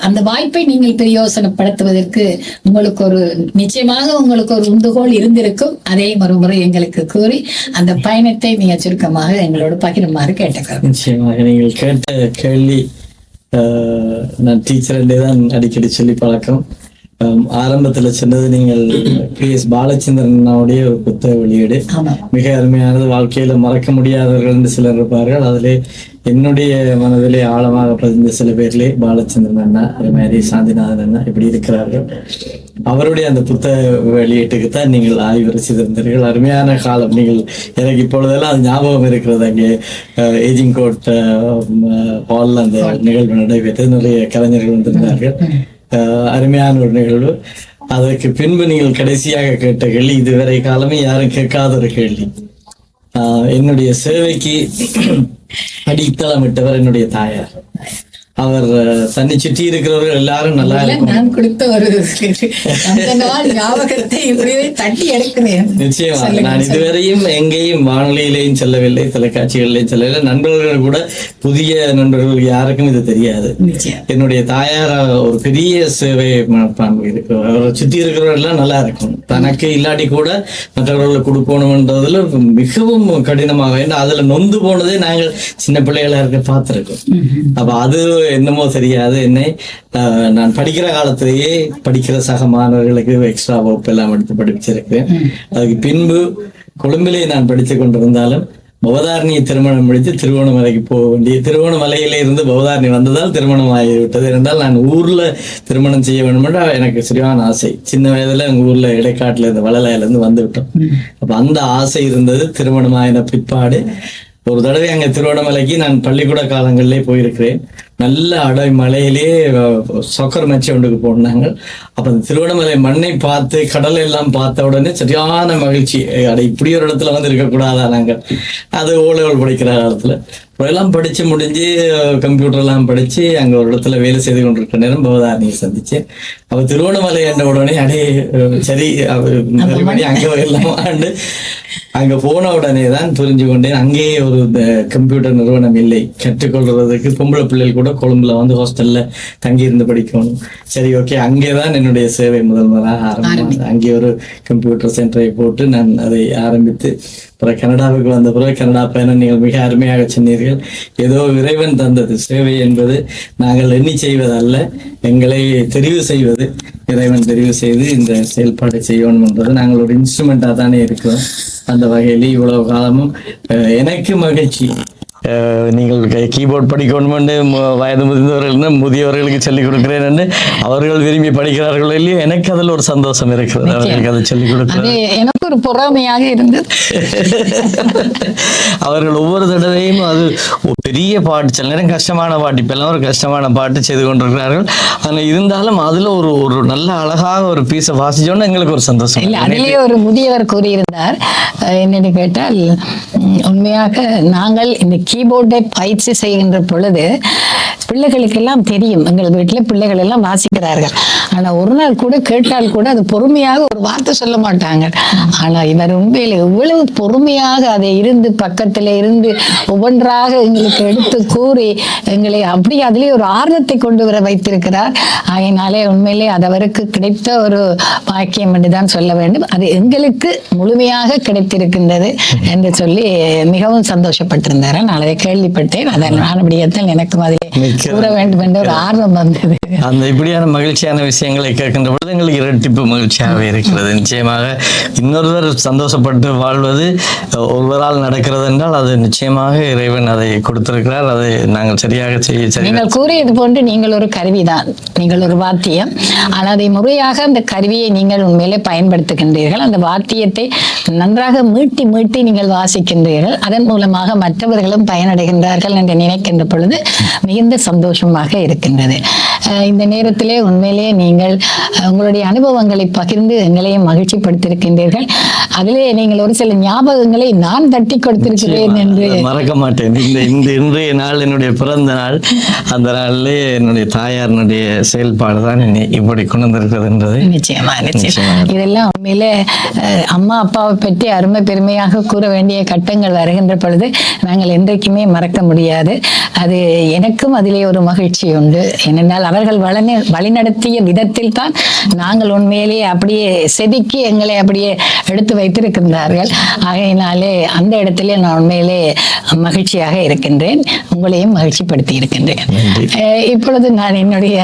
அந்த வாய்ப்பை நீங்கள் பிரயோசனப்படுத்துவதற்கு உங்களுக்கு ஒரு நிச்சயமாக உங்களுக்கு ஒரு உந்துகோல் இருந்திருக்கும். அதே மறுமுறை எங்களுக்கு கூறி அந்த பயணத்தை மிக சுருக்கமாக எங்களோடு பகிருமாறு கேட்டுக்கிறோம். நிச்சயமாக நீங்கள் கேட்ட கேள்வி நான் டீச்சர்ண்டே தான் அடிக்கடி சொல்லி பழக்கம். ஆரம்பத்துல சொன்னது நீங்கள் PS பாலச்சந்திரனுடைய ஒரு புத்தக வெளியீடு மிக அருமையானது. வாழ்க்கையில மறக்க முடியாதவர்கள் என்று சிலர் இருப்பார்கள். அதிலே என்னுடைய மனதிலே ஆழமாக பதிந்த சில பேர்லே பாலச்சந்திரன் அண்ணா, அதே மாதிரி சாந்திநாதன் அண்ணா இப்படி இருக்கிறார்கள். அவருடைய அந்த புத்தக வெளியீட்டுக்குத்தான் நீங்கள் ஆய்வு செய்திருந்தீர்கள். அருமையான காலம். நீங்கள் எனக்கு இப்பொழுதெல்லாம் அது ஞாபகம் இருக்கிறது. அங்கே ஏஜிங் கோட் ஹாலில் அந்த நிகழ்வு நடைபெற்றது. நிறைய கலைஞர்கள் வந்திருந்தார்கள். அருமையான ஒரு நிகழ்வு. அதற்கு பின்பு நீங்கள் கடைசியாக கேட்ட கேள்வி இதுவரை காலமே யாரும் கேட்காத ஒரு கேள்வி. என்னுடைய சேவைக்கு அடித்தளமிட்டவர் என்னுடைய தாயார். அவர் தன்னை சுற்றி இருக்கிறவர்கள் எல்லாரும் நல்லா இருக்கும். நான் கொடுத்த ஒரு ஞாபகத்தை தட்டி எடுக்கிறேன். நிச்சயமா நான் இதுவரையும் எங்கேயும் வானொலியிலையும் செல்லவில்லை, தொலைக்காட்சிகளிலையும் செல்லவில்லை. நண்பர்கள் கூட புதிய நண்பர்கள் யாருக்கும் இது தெரியாது. என்னுடைய தாயார் ஒரு பெரிய சேவை மனப்பான்மை இருக்கு. அவரை சுற்றி இருக்கிறவர்கள் எல்லாம் நல்லா இருக்கும். தனக்கு இல்லாட்டி கூட மற்றவர்களுக்கு கொடுக்கணும்ன்றதுல மிகவும் கடினமாக, ஏன்னா அதுல நொந்து போனதே நாங்கள் சின்ன பிள்ளைகளா இருக்க பார்த்திருக்கோம். அப்ப அது என்னமோ தெரியாது. என்னை நான் படிக்கிற காலத்திலேயே படிக்கிற சக மாணவர்களுக்கு எக்ஸ்ட்ரா வகுப்பு எல்லாம் எடுத்து படிச்சிருக்கிறேன். அதுக்கு பின்பு கொழும்பிலே நான் படித்துக் கொண்டிருந்தாலும் பவதாரணியை திருமணம் முடித்து திருவண்ணாமலைக்கு போக வேண்டிய, திருவண்ணாமலையில இருந்து பவதாரணி வந்ததால் திருமணம் ஆகிவிட்டது. என்றால் நான் ஊர்ல திருமணம் செய்ய வேண்டும் என்று எனக்கு சரியான ஆசை. சின்ன வயதுல எங்க ஊர்ல இடைக்காட்டுல இருந்து வளலாயில இருந்து வந்து விட்டோம். அப்ப அந்த ஆசை இருந்தது. திருமணம் ஆயின பிற்பாடு ஒரு தடவை அங்க திருவண்ணாமலைக்கு நான் பள்ளிக்கூட காலங்களிலே போயிருக்கிறேன். நல்ல அடை மலையிலே சொக்கர் மேட்ச் ஒன்றுக்கு போனாங்க. அப்ப அந்த திருவண்ணாமலை மண்ணை பார்த்து கடலை எல்லாம் பார்த்த உடனே சரியான மகிழ்ச்சி. அடை இப்படி ஒரு இடத்துல வந்து இருக்கக்கூடாதா நாங்கள். அது ஓலைகள் படிக்கிற காலத்துல எல்லாம் படிச்சு முடிஞ்சு கம்ப்யூட்டர் எல்லாம் படிச்சு அங்க ஒரு இடத்துல வேலை செய்து கொண்டிருக்கிற நேரம் பவதாரணியை சந்திச்சேன். அவ திருவண்ணாமலை என்ற உடனே அடே சரி அங்க எல்லாம் ஆண்டு அங்க போன உடனே தான் புரிஞ்சு கொண்டேன் அங்கேயே ஒரு கம்ப்யூட்டர் நிறுவனம் இல்லை. கற்றுக்கொள்றதுக்கு பொம்பளை பிள்ளைகள் கூட கொழும்புல வந்து ஹாஸ்டல்ல தங்கி இருந்து படிக்கணும். சரி, ஓகே, அங்கேதான் என்னுடைய சேவை முதல்வராக ஆரம்பித்தது. அங்கே ஒரு கம்ப்யூட்டர் சென்டரை போட்டு நான் அதை ஆரம்பித்து அப்புறம் கனடாவுக்கு வந்த பிறகு கனடா பயணம் நீங்கள் மிக அருமையாக சொன்னீர்கள். ஏதோ இறைவன் தந்தது சேவை என்பது நாங்கள் எண்ணி செய்வதல்ல, எங்களை தெரிவு செய்வது. இறைவன் தெரிவு செய்து இந்த செயல்பாடு செய்யணும் என்றது நாங்கள் ஒரு இன்ஸ்ட்ருமெண்டா தானே இருக்கிறோம். அந்த வகையில் இவ்வளவு காலமும் எனக்கு மகிழ்ச்சி. நீங்கள் கீபோர்ட் படிக்கணும் வயது முதிர்ந்தவர்கள் முதியவர்களுக்கு சொல்லிக் கொடுக்கிறேன் என்று அவர்கள் விரும்பி படிக்கிறார்கள் இல்லையோ, எனக்கு அதில் ஒரு சந்தோஷம் இருக்கிறது. அவர்களுக்கு அதை சொல்லிக் கொடுக்கிறது எனக்கு ஒரு பொறாமையாக இருந்தது. அவர்கள் ஒவ்வொரு தடவையும் அது பெரிய பாட்டு, சில நேரம் கஷ்டமான பாட்டு, இப்பெல்லாம் ஒரு கஷ்டமான பாட்டு செய்து கொண்டிருக்கிறார்கள். அதில் இருந்தாலும் அதுல ஒரு நல்ல அழகாக ஒரு பீஸை வாசிச்சோன்னு எங்களுக்கு ஒரு சந்தோஷம். இல்லை, அதிலேயே ஒரு முதியவர் கூறியிருந்தார் என்னன்னு கேட்டால், உண்மையாக நாங்கள் இந்த கீபோர்டை பயிற்சி செய்கின்ற பொழுது பிள்ளைகளுக்கெல்லாம் தெரியும், எங்கள் வீட்டில் பிள்ளைகள் எல்லாம் வாசிக்கிறார்கள். ஆனால் ஒரு நாள் கூட கேட்டால் கூட அது பொறுமையாக ஒரு வார்த்தை சொல்ல மாட்டாங்க. ஆனால் இவர் உண்மையில் எவ்வளவு பொறுமையாக அதை இருந்து பக்கத்தில் இருந்து ஒவ்வொன்றாக எங்களுக்கு எடுத்து கூறி எங்களை அப்படி அதிலே ஒரு ஆர்வத்தை கொண்டு வர வைத்திருக்கிறார். ஆகையினாலே உண்மையிலே அது அவருக்கு கிடைத்த ஒரு பாக்கியம் என்று தான் சொல்ல வேண்டும். அது எங்களுக்கு முழுமையாக கிடைத்திருக்கின்றது என்று சொல்லி மிகவும் சந்தோஷப்பட்டிருந்தார். நான் அதை கேள்விப்பட்டேன். அதன் ஆனபடியத்தில் எனக்கும் அதிலே கூற வேண்டும் என்ற ஒரு ஆர்வம் வந்தது. அந்த இப்படியான மகிழ்ச்சியான விஷயங்களை கேட்கின்ற பொழுது எங்களுக்கு இரட்டிப்பு மகிழ்ச்சியாகவே இருக்கிறது. நிச்சயமாக இன்னொருவர் சந்தோஷப்பட்டு வாழ்வது ஒருவரால் நடக்கிறது என்றால் அது நிச்சயமாக இறைவன் அதை கொடுத்திருக்கிறார். அதை நாங்கள் சரியாக செய்ய நீங்கள் கூறியது போன்று நீங்கள் ஒரு கருவிதான், நீங்கள் ஒரு வாத்தியம். ஆனால் அதை முறையாக அந்த கருவியை நீங்கள் உண்மையிலே பயன்படுத்துகின்றீர்கள். அந்த வாத்தியத்தை நன்றாக மீட்டி மீட்டி நீங்கள் வாசிக்கின்றீர்கள். அதன் மூலமாக மற்றவர்களும் பயனடைகின்றார்கள் என்று நினைக்கின்ற பொழுது மிகுந்த சந்தோஷமாக இருக்கின்றது. இந்த நேரத்திலே உண்மையிலே நீங்கள் உங்களுடைய அனுபவங்களை பகிர்ந்து எங்களையும் மகிழ்ச்சிப்படுத்தியிருக்கின்றீர்கள். அதிலே நீங்கள் ஒரு சில ஞாபகங்களை நான் தட்டி கொடுத்திருக்கிறேன் என்று மறக்க மாட்டேன். இன்றைய நாள் என்னுடைய பிறந்த நாள். அந்த நாளிலே என்னுடைய தாயாரினுடைய செயல்பாடு தான் இப்படி கொண்டு வந்திருக்கிறது. நிச்சயமா இதெல்லாம் உண்மையிலே அம்மா அப்பாவை பற்றி அருமை பெருமையாக கூற வேண்டிய கட்டங்கள் வருகின்ற பொழுது நாங்கள் என்றைக்குமே மறக்க முடியாது. அது எனக்கும் அதிலே ஒரு மகிழ்ச்சி உண்டு. ஏனென்றால் அவர்கள் வழிநடத்திய விதத்தில் தான் நாங்கள் உண்மையிலேயே அப்படியே செதுக்கி எங்களை அப்படியே எடுத்து வைத்திருக்கின்றார்கள். ஆகையினாலே அந்த இடத்திலே நான் உண்மையிலே மகிழ்ச்சியாக இருக்கின்றேன். உங்களையும் மகிழ்ச்சிப்படுத்தி இருக்கின்றேன். இப்பொழுது நான் என்னுடைய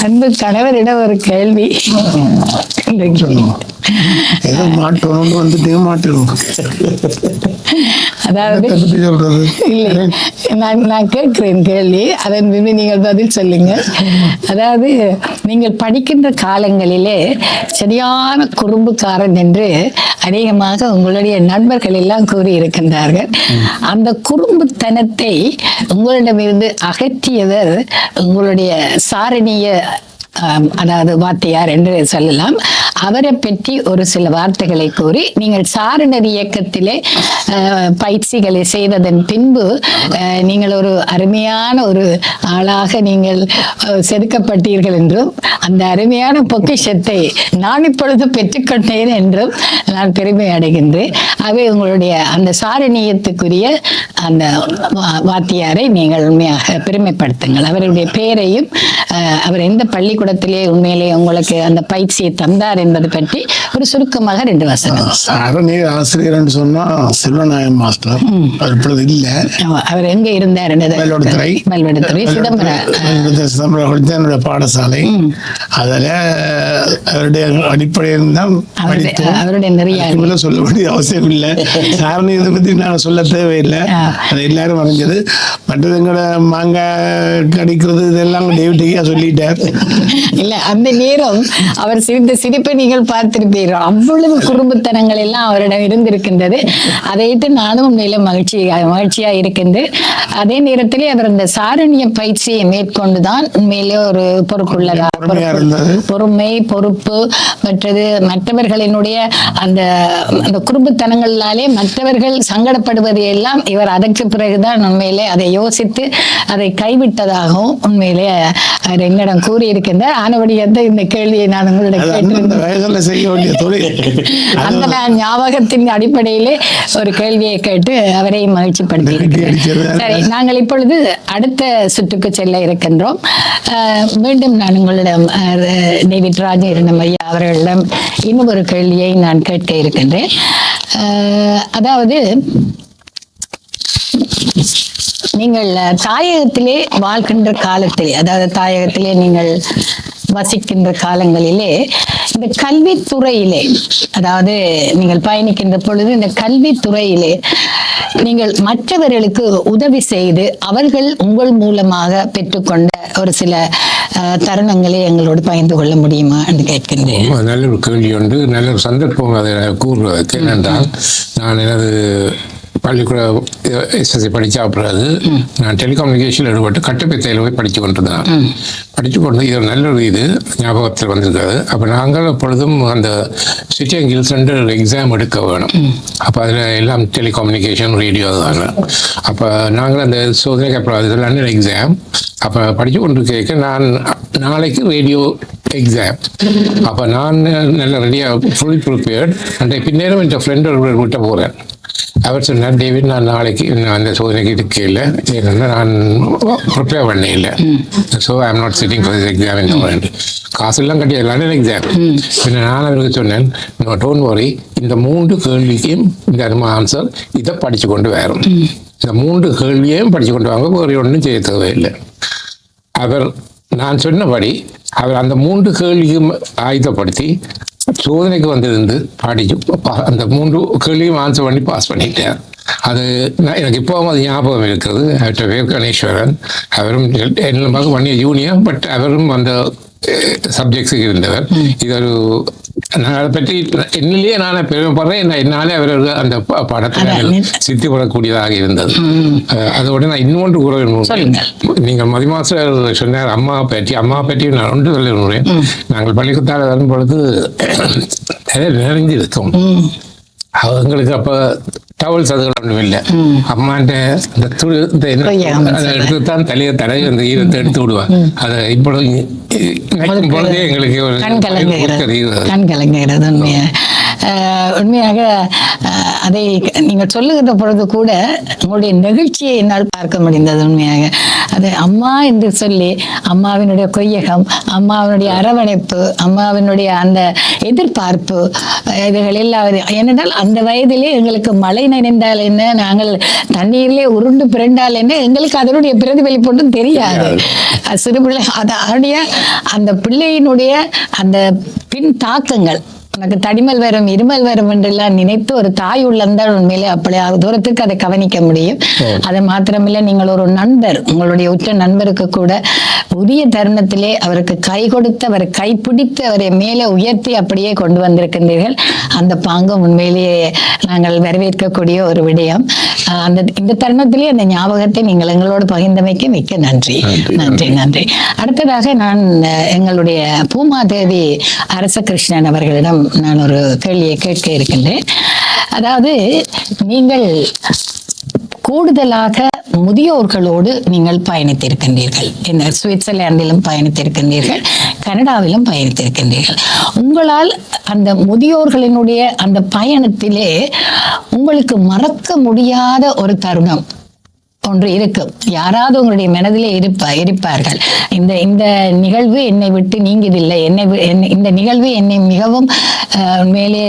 அன்பு கணவரிடம் ஒரு கேள்வி. அதாவது இல்லை, நான் கேட்கிறேன் கேள்வி, அதன் மீது நீங்கள் பதில் சொல்லுங்க. அதாவது நீங்கள் படிக்கின்ற காலங்களிலே சரியான குறும்புக்காரன் என்று அநேகமாக உங்களுடைய நண்பர்கள் எல்லாம் கூறியிருக்கின்றார்கள். அந்த குறும்புத்தனத்தை உங்களிடமிருந்து அகற்றியவர் உங்களுடைய சாரணிய அதாவது வாத்தியார் என்று சொல்லலாம். அவரை பற்றி ஒரு சில வார்த்தைகளை கூறி, நீங்கள் சாரணர் இயக்கத்திலே பயிற்சிகளை செய்ததன் பின்பு நீங்கள் ஒரு அருமையான ஒரு ஆளாக நீங்கள் செதுக்கப்பட்டீர்கள் என்றும், அந்த அருமையான பொக்கிஷத்தை நான் இப்பொழுது பெற்றுக்கொண்டேன் என்றும் நான் பெருமை அடைகின்றேன். ஆகவே உங்களுடைய அந்த சாரணியத்துக்குரிய அந்த வாத்தியாரை நீங்கள் உண்மையாக பெருமைப்படுத்துங்கள். அவருடைய பெயரையும் அவர் எந்த பள்ளிக்கூடத்திலே உண்மையிலே உங்களுக்கு அந்த பயிற்சியை தந்தார் என்பது பற்றி ஒரு சுருக்கமாக 2 வசனம். சாரணி ஆசிரியர் சொன்னா செல்வநாயகம் மாஸ்டர், அவர் இப்பொழுது இல்ல. அவர் எங்க இருந்தார்? மயிலாடுதுறை சிதம்பரம் என்னுடைய பாடசாலை. அதுல அவருடைய அடிப்படையில் தான் அவருடைய நிறைய சொல்ல வேண்டிய அவசியம் இல்லை. சாரணி இதை பத்தி நான் சொல்ல தேவையில்லை, அது எல்லாரும் அறிஞ்சது. மற்றது எங்களோட மாங்காய் கடிக்கிறது இதெல்லாம் டேவிட்டியா சொல்லிட்டார். இல்ல அந்த நேரம் அவர் சிரித்த சிரிப்பை நீங்கள் பார்த்திருப்பீர்கள். அவ்வளவு குறும்புத்தனங்கள் எல்லாம் அவரிடம் இருந்திருக்கின்றது. அதையிட்டு நானும் உண்மையில மகிழ்ச்சியா இருக்கின்றேன். அதே நேரத்திலே அவர் இந்த சாரணிய பயிற்சியை மேற்கொண்டுதான் உண்மையிலே ஒரு பொறுமை, பொறுப்பு, மற்றவர்களினுடைய அந்த அந்த குறும்புத்தனங்களாலே மற்றவர்கள் சங்கடப்படுவதை எல்லாம் இவர் அதற்கு பிறகுதான் உண்மையிலே அதை யோசித்து அதை கைவிட்டதாகவும் உண்மையிலே அவர் என்னிடம் கூறியிருக்கின்றார். ஆனபடியாக இந்த கேள்வியை நான் உங்களிடம் அந்த ஞாபகத்தின் அடிப்படையிலே ஒரு கேள்வியை கேட்டு அவரை மகிழ்ச்சிப்படுத்தி. சரி, நாங்கள் இப்பொழுது அடுத்த சுற்றுக்கு செல்ல இருக்கின்றோம். மீண்டும் நான் உங்களிடம் டேவிட் ராஜேந்திரன் ஐயா அவர்களிடம் இன்னும் ஒரு கேள்வியை நான் கேட்க இருக்கின்றேன். அதாவது நீங்கள் தாயகத்திலே வாழ்கின்ற காலத்திலே, அதாவது தாயகத்திலே நீங்கள் வசிக்கின்ற காலங்களிலே இந்த கல்வித்துறையிலே, அதாவது நீங்கள் பயணிக்கின்ற பொழுது இந்த கல்வித்துறையிலே நீங்கள் மற்றவர்களுக்கு உதவி செய்து அவர்கள் உங்கள் மூலமாக பெற்றுக்கொண்ட ஒரு சில தருணங்களை எங்களோடு பகிர்ந்து கொள்ள முடியுமா என்று கேட்கின்றேன். நல்ல ஒரு கேள்வி உண்டு, நல்ல ஒரு சந்தர்ப்பம் அதை கூறுவதற்கு. ஏனென்றால் நான் எனது பள்ளிக்கூட எஸ்எஸ்சி படித்த பிறகு நான் டெலிகம்யூனிகேஷன் ஈடுபட்டு கட்டுப்பத்தையில் போய் படித்து கொண்டிருந்தேன். படித்து கொண்டு இது நல்ல ஒரு இது ஞாபகத்தில் வந்திருக்காது. அப்போ நாங்கள் எப்பொழுதும் அந்த சிட்டி அண்ட் கில்ஸ் எக்ஸாம் எடுக்க வேணும். அப்போ அதில் எல்லாம் டெலிகம்யூனிகேஷன் ரேடியோ தான். அப்போ நாங்கள் அந்த சோதனைக்கு அப்புறம் அது லண்டன் எக்ஸாம் அப்போ படித்து கொண்டு கேட்க நான் நாளைக்கு ரேடியோ எக்ஸாம். அப்போ நான் நல்ல ரெடியாக ஃபுல் ப்ரிப்பேர்ட். அன்றைய பின்னேறும் என் ஃப்ரெண்டு ஒரு விட்ட போகிறேன். அவர் சொன்னார், டேவிட் நான் நாளைக்கு அந்த சோதனைக்கு இருக்கல, ஏன்னா நான் ப்ரிப்பேர் பண்ண இல்லை. So I am not sitting for this exam என்ன காசெல்லாம் கட்டி லண்டன் எக்ஸாம். பின்ன நான் அவருக்கு சொன்னேன், நோ டோன்ட் வரி, இந்த 3 கேள்விக்கும் இந்த ஆன்சர் இதை படித்து கொண்டு வரும். இந்த 3 கேள்வியையும் படித்து கொண்டு வாங்க, ஒரு ஒன்றும் செய்ய தேவையில்லை. அவர் நான் சொன்னபடி அவர் அந்த 3 கேள்வியும் ஆயுதப்படுத்தி சோதனைக்கு வந்திருந்து படிச்சு அந்த 3 கேள்வியும் ஆன்சர் பண்ணி பாஸ் பண்ணிட்டேன். அது எனக்கு இப்போவும் அது ஞாபகம் இருக்கிறது. டாக்டர் கணேஸ்வரன் அவரும் என்ன பண்ணிய ஜூனியர், பட் அவரும் அந்த சப்ஜெக்ட்ஸுக்கு இருந்தவர். இது ஒரு நான் அதை பற்றி என்னிலேயே நான் பெருமைப்படுறேன். என்னாலே அவர் அந்த படத்தை சித்தி கொள்ளக்கூடியதாக இருந்தது. அதோட நான் இன்னொன்று கூற விரும்புகிறேன். நீங்கள் மதிமாசர் சொன்னார் அம்மாவை பற்றி நான் ஒன்று சொல்ல விரும்புகிறேன். நாங்கள் பள்ளிக்கூடத்தால் வரும் பொழுது நிறைஞ்சு இருக்கும். அவங்களுக்கு அப்போ டவல்ஸ் அதுகள் ஒன்றும் இல்லை. அம்மாண்ட இந்த துணி எடுத்துத்தான் தலையை தடவை அந்த ஈரத்தை எடுத்து விடுவான். அதை இப்பொழுது பொழுதே எங்களுக்கு கண் கலங்குகிறது. உண்மையாக அதை நீங்கள் சொல்லுகின்ற பொழுது கூட உங்களுடைய நிகழ்ச்சியை என்னால் பார்க்க முடிந்தது. உண்மையாக அது அம்மா என்று சொல்லி அம்மாவினுடைய கொய்யகம், அம்மாவினுடைய அரவணைப்பு, அம்மாவினுடைய அந்த எதிர்பார்ப்பு, இதுகள் எல்லாம். ஏனென்றால் அந்த வயதிலே எங்களுக்கு மழை நினைந்தால் என்ன, நாங்கள் தண்ணீரிலே உருண்டு பிறண்டால் என்ன, எங்களுக்கு அதனுடைய பிரதிபலிப்பு ஒன்றும் தெரியாது. சிறு பிள்ளை அதனுடைய அந்த பிள்ளையினுடைய அந்த பின் தாக்கங்கள், உனக்கு தடிமல் வரும் இருமல் வரும் என்றெல்லாம் நினைத்து ஒரு தாய் உள்ளந்தால் உண்மையிலே அப்படி தூரத்துக்கு அதை கவனிக்க முடியும். அது மாத்திரமில்லை, நீங்கள் ஒரு நண்பர், உங்களுடைய உற்ற நண்பருக்கு கூட உரிய தருணத்திலே அவருக்கு கை கொடுத்து அவரை கைப்பிடித்து அவரை மேலே உயர்த்தி அப்படியே கொண்டு வந்திருக்கின்றீர்கள். அந்த பாங்கம் உண்மையிலேயே நாங்கள் வரவேற்கக்கூடிய ஒரு விடயம். இந்த தருணத்திலே அந்த ஞாபகத்தை நீங்கள் எங்களோடு பகிர்ந்தமைக்கு மிக்க நன்றி. நன்றி நன்றி. அடுத்ததாக நான் எங்களுடைய பூமாதேவி அரசகிருஷ்ணன் அவர்களிடம் நான் ஒரு கேள்வியை கேட்க இருக்கின்றேன். அதாவது நீங்கள் கூடுதலாக முதியோர்களோடு நீங்கள் பயணித்திருக்கின்றீர்கள். இந்த சுவிட்சர்லாந்திலும் பயணித்திருக்கின்றீர்கள், கனடாவிலும் பயணித்திருக்கின்றீர்கள். உங்களால் அந்த முதியோர்களினுடைய அந்த பயணத்திலே உங்களுக்கு மறக்க முடியாத ஒரு தருணம் ஒன்று இருக்கும். யாராவது உங்களுடைய மனதிலே இருப்பார்கள். இந்த நிகழ்வு என்னை விட்டு நீங்கியதில்லை, இந்த நிகழ்வு என்னை மிகவும் மேலே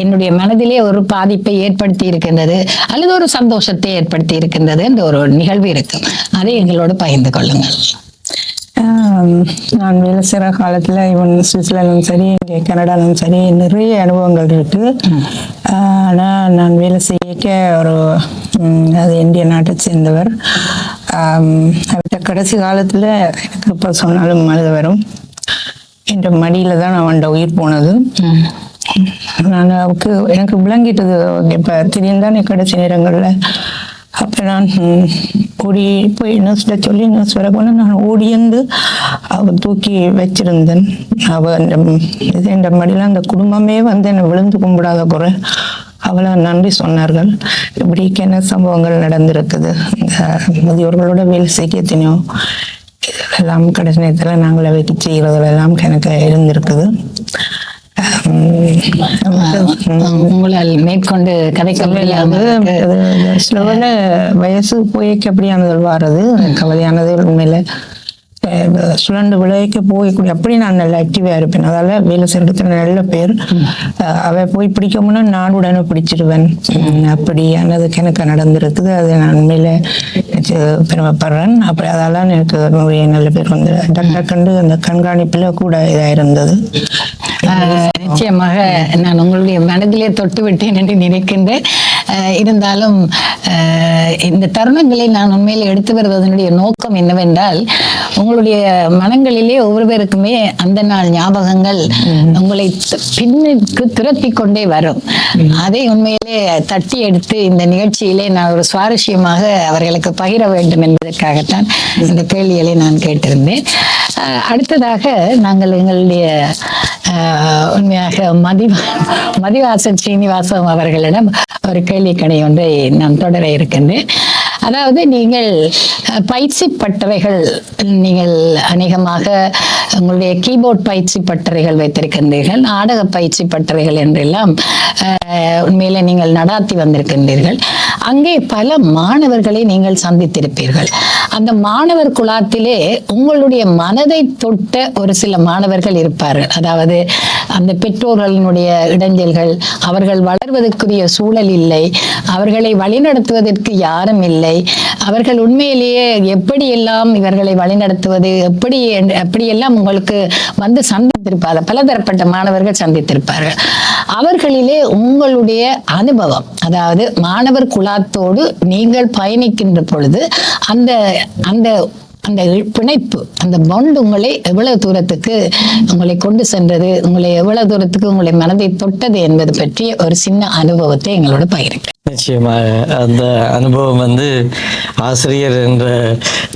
என்னுடைய மனதிலே ஒரு பாதிப்பை ஏற்படுத்தி இருக்கின்றது அல்லது ஒரு சந்தோஷத்தை ஏற்படுத்தி இருக்கின்றது என்ற ஒரு நிகழ்வு இருக்கும். அதை எங்களோடு பகிர்ந்து கொள்ளுங்கள். நான் வேலை செய்கிற காலத்தில் ஈவன் சுவிட்சர்லாந்தும் சரி, இங்கே கனடாலும் சரி, நிறைய அனுபவங்கள் இருக்கு. ஆனால் நான் வேலை செய்யக்க ஒரு அது இந்திய நாட்டை சேர்ந்தவர். அவர்கிட்ட கடைசி காலத்தில் எனக்கு இப்போ சொன்னாலும் அழுக வரும். என்ற மடியில் தான் அவன்கிட்ட உயிர் போனது. நான் எனக்கு விளங்கிட்டது. இப்போ திடீர்னு தான் கடைசி நேரங்களில் அப்போ நான் ஓடி போய் நர்ஸ்ட சொல்லி நர்ஸ் வர போனால் நான் ஓடியந்து அவள் தூக்கி வச்சிருந்தேன். அவள் இந்த மடியில் அந்த குடும்பமே வந்து என்னை விழுந்து கும்பிடாத குறை அவளை நன்றி சொன்னார்கள். இப்படிக்கான சம்பவங்கள் நடந்திருக்குது. இந்த முதியோர்களோட வேலை செய்யத்தினோ இதெல்லாம் கடைசி நேரத்தில் நாங்கள் அவைக்கு செய்கிறதெல்லாம் எனக்கு இருந்திருக்குது. உங்களால் மேற்கொண்டு கதைக்க முடியாது. வயசு போய்க்கு அப்படியானது வாரது கவலையானது. உண்மையில சுழண்டு விளைவிக்க போய்க்கூடிய அப்படி நான் நல்ல ஆக்டிவாக இருப்பேன். அதால வேலை செய்யறதுக்கு நல்ல பேர். அவ போய் பிடிக்கணும்னா நான் உடனே பிடிச்சிருவேன். அப்படியானதுக்கு எனக்கு நடந்திருக்குது. அது நான் உண்மையில பெருமைப்படுறேன். அப்படி அதெல்லாம் எனக்கு நிறைய நல்ல பேர் வந்து டக்குண்டு அந்த கண்காணிப்பில் கூட இதாக இருந்தது. நிச்சயமாக நான் உங்களுடைய மனதிலே தொட்டு விட்டேன் என்று நினைக்கின்றேன். இருந்தாலும் இந்த தருணங்களை நான் உண்மையில் எடுத்து வருவதனுடைய நோக்கம் என்னவென்றால், உங்களுடைய மனங்களிலே ஒவ்வொருவருக்குமே அந்த நாள் ஞாபகங்கள் உங்களை பின்னுக்கு துரத்தி கொண்டே வரும். அதை உண்மையிலே தட்டி எடுத்து இந்த நிகழ்ச்சியிலே நான் ஒரு சுவாரஸ்யமாக அவர்களுக்கு பகிர வேண்டும் என்பதற்காகத்தான் இந்த கேள்விகளை நான் கேட்டிருந்தேன். அடுத்ததாக நாங்கள் எங்களுடைய உண்மையாக மதிவாசன் ஸ்ரீனிவாசம் அவர்களிடம் ஒரு கேள்விக்கணை ஒன்றை நான் தொடர இருக்கின்றேன். அதாவது நீங்கள் பயிற்சி பட்டறைகள், நீங்கள் அநேகமாக உங்களுடைய கீபோர்ட் பயிற்சி பட்டறைகள் வைத்திருக்கின்றீர்கள், நாடக பயிற்சி பட்டறைகள் என்றெல்லாம் உண்மையில நீங்கள் நடாத்தி வந்திருக்கின்றீர்கள். அங்கே பல மாணவர்களை நீங்கள் சந்தித்திருப்பீர்கள். அந்த மாணவர் குழாத்திலே உங்களுடைய மனதை தொட்ட ஒரு சில மாணவர்கள் இருப்பார்கள். அதாவது அந்த பெற்றோர்களினுடைய இடைஞ்சல்கள், அவர்கள் வளர்வதற்குரிய சூழல் இல்லை, அவர்களை வழிநடத்துவதற்கு யாரும் இல்லை, அவர்கள் உண்மையிலேயே எப்படியெல்லாம் இவர்களை வழிநடத்துவது எப்படியெல்லாம் உங்களுக்கு வந்து சந்தித்திருப்பார்கள். பலதரப்பட்ட மாணவர்கள் சந்தித்திருப்பார்கள். அவர்களிலே உங்களுடைய அனுபவம், அதாவது மாணவர் குழாத்தோடு நீங்கள் பயணிக்கின்ற பொழுது அந்த அந்த அந்த பிணைப்பு, அந்த பாண்ட் உங்களை எவ்வளவு தூரத்துக்கு உங்களை கொண்டு சென்றது, உங்களை எவ்வளவு தூரத்துக்கு உங்களை மனதை தொட்டது என்பது பற்றிய ஒரு சின்ன அனுபவத்தை எங்களோட பகிர்கிறேன். நிச்சயமாக அந்த அனுபவம் வந்து ஆசிரியர் என்ற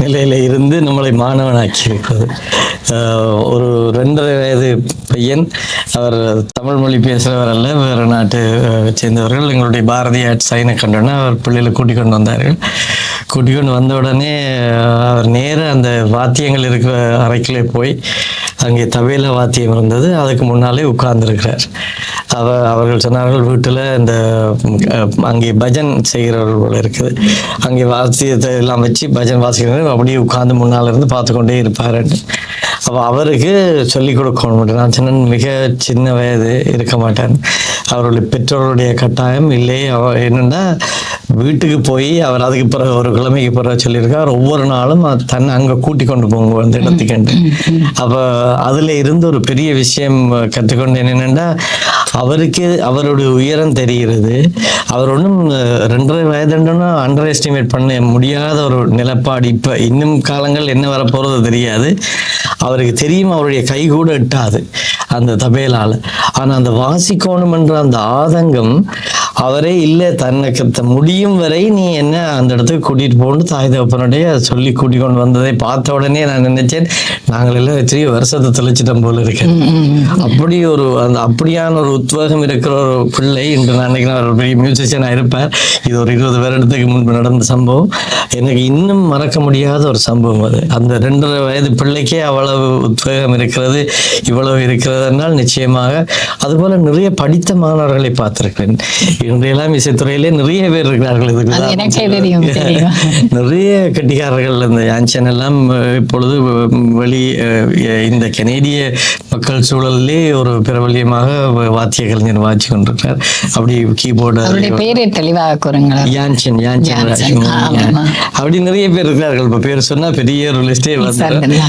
நிலையில இருந்து நம்மளை மாணவனாக்கி இருக்கிறது. ஒரு 2.5 வயது பையன், அவர் தமிழ் மொழி பேசுகிறவர் அல்ல, வேறு நாட்டு சேர்ந்தவர்கள். எங்களுடைய பாரதிய சைனை கண்டோன்னா அவர் பிள்ளைகளை கூட்டிக் கொண்டு வந்தார்கள். கூட்டிக் கொண்டு வந்த உடனே அவர் நேராக அந்த வாத்தியங்கள் இருக்கிற அறைக்குள்ளே போய் அங்கே தபேலா வாத்தியம் இருந்தது, அதுக்கு முன்னாலே உட்கார்ந்துருக்கிறார். அவர்கள் சொன்னார்கள், வீட்டில் இந்த அங்கே பஜன் செய்கிறவர்கள் இருக்குது, அங்கே வாத்தியத்தை எல்லாம் வச்சு பஜன் வாசிக்கிறவங்க அப்படியே உட்கார்ந்து முன்னால் இருந்து பார்த்து கொண்டே இருப்பார். அப்போ அவருக்கு சொல்லிக் கொடுக்கணும். நான் சொன்னேன், மிக சின்ன வயது இருக்க மாட்டேன், அவருடைய பெற்றோருடைய கட்டாயம் இல்லை. என்னென்னா வீட்டுக்கு போய் அவர் அதுக்கு பிறகு ஒரு கிழமைக்கு பிறகு சொல்லியிருக்கார், ஒவ்வொரு நாளும் தன்னை அங்கே கூட்டி கொண்டு போங்க அந்த இடத்துக்கு. அப்போ அதில் இருந்து ஒரு பெரிய விஷயம் கற்றுக்கொண்டேன். என்னென்னா அவருக்கு அவருடைய உயரம் தெரிகிறது. அவர் ஒன்றும் 2.5 வயதுன்னா அண்டர் எஸ்டிமேட் பண்ண முடியாத ஒரு நிலப்பாடு. இப்போ இன்னும் காலங்கள் என்ன வரப்போகிறது தெரியாது. அவருக்கு தெரியும், அவருடைய கை கூட எட்டாது அந்த தபேலால். ஆனால் அந்த வாசிக்கணும் என்ற அந்த ஆதங்கம் அவரே இல்லை, தன்னை முடியும் வரை நீ என்ன அந்த இடத்துக்கு கூட்டிகிட்டு போகணும் தாய் தகப்பனுடைய சொல்லி கூட்டிக் கொண்டு வந்ததை பார்த்த உடனே நான் நினைச்சேன், நாங்கள் எல்லாம் 3 வருஷத்தை தெளிச்சிட்டோம் போல இருக்கேன். அப்படி ஒரு அந்த அப்படியான ஒரு உத்வேகம் இருக்கிற ஒரு பிள்ளை இன்று நான் நினைக்கிறேன் ஒரு பெரிய மியூசிஷியனாக இருப்பார். இது ஒரு 20 வருடத்துக்கு முன்பு நடந்த சம்பவம். எனக்கு இன்னும் மறக்க முடியாத ஒரு சம்பவம் அது. அந்த 2.5 வயது பிள்ளைக்கே அவ்வளவு உத்வேகம் இருக்கிறது, இவ்வளவு இருக்கிறது என்றால் நிச்சயமாக அதுபோல நிறைய படித்த மாணவர்களை பார்த்திருக்கிறேன். இன்றையெல்லாம் இசைத்துறையிலே நிறைய பேர் இருக்கிறார்கள். அது எனக்கே தெரியும். நிறைய கட்டிக்காரர்கள் இந்த யான்சன் எல்லாம் இப்பொழுது இந்த கனேடிய மக்கள் சூழலிலே ஒரு பிரபல்யமாக வாத்திய கலைஞர் வாட்சி கொண்டிருக்கிறார். அப்படி கீபோர்டு பேரே தெளிவாக கூறுங்களேன். யான்சன் அப்படி நிறைய பேர் இருக்கிறார்கள். இப்ப பேர் சொன்னா பெரிய ஒரு லிஸ்டே வந்து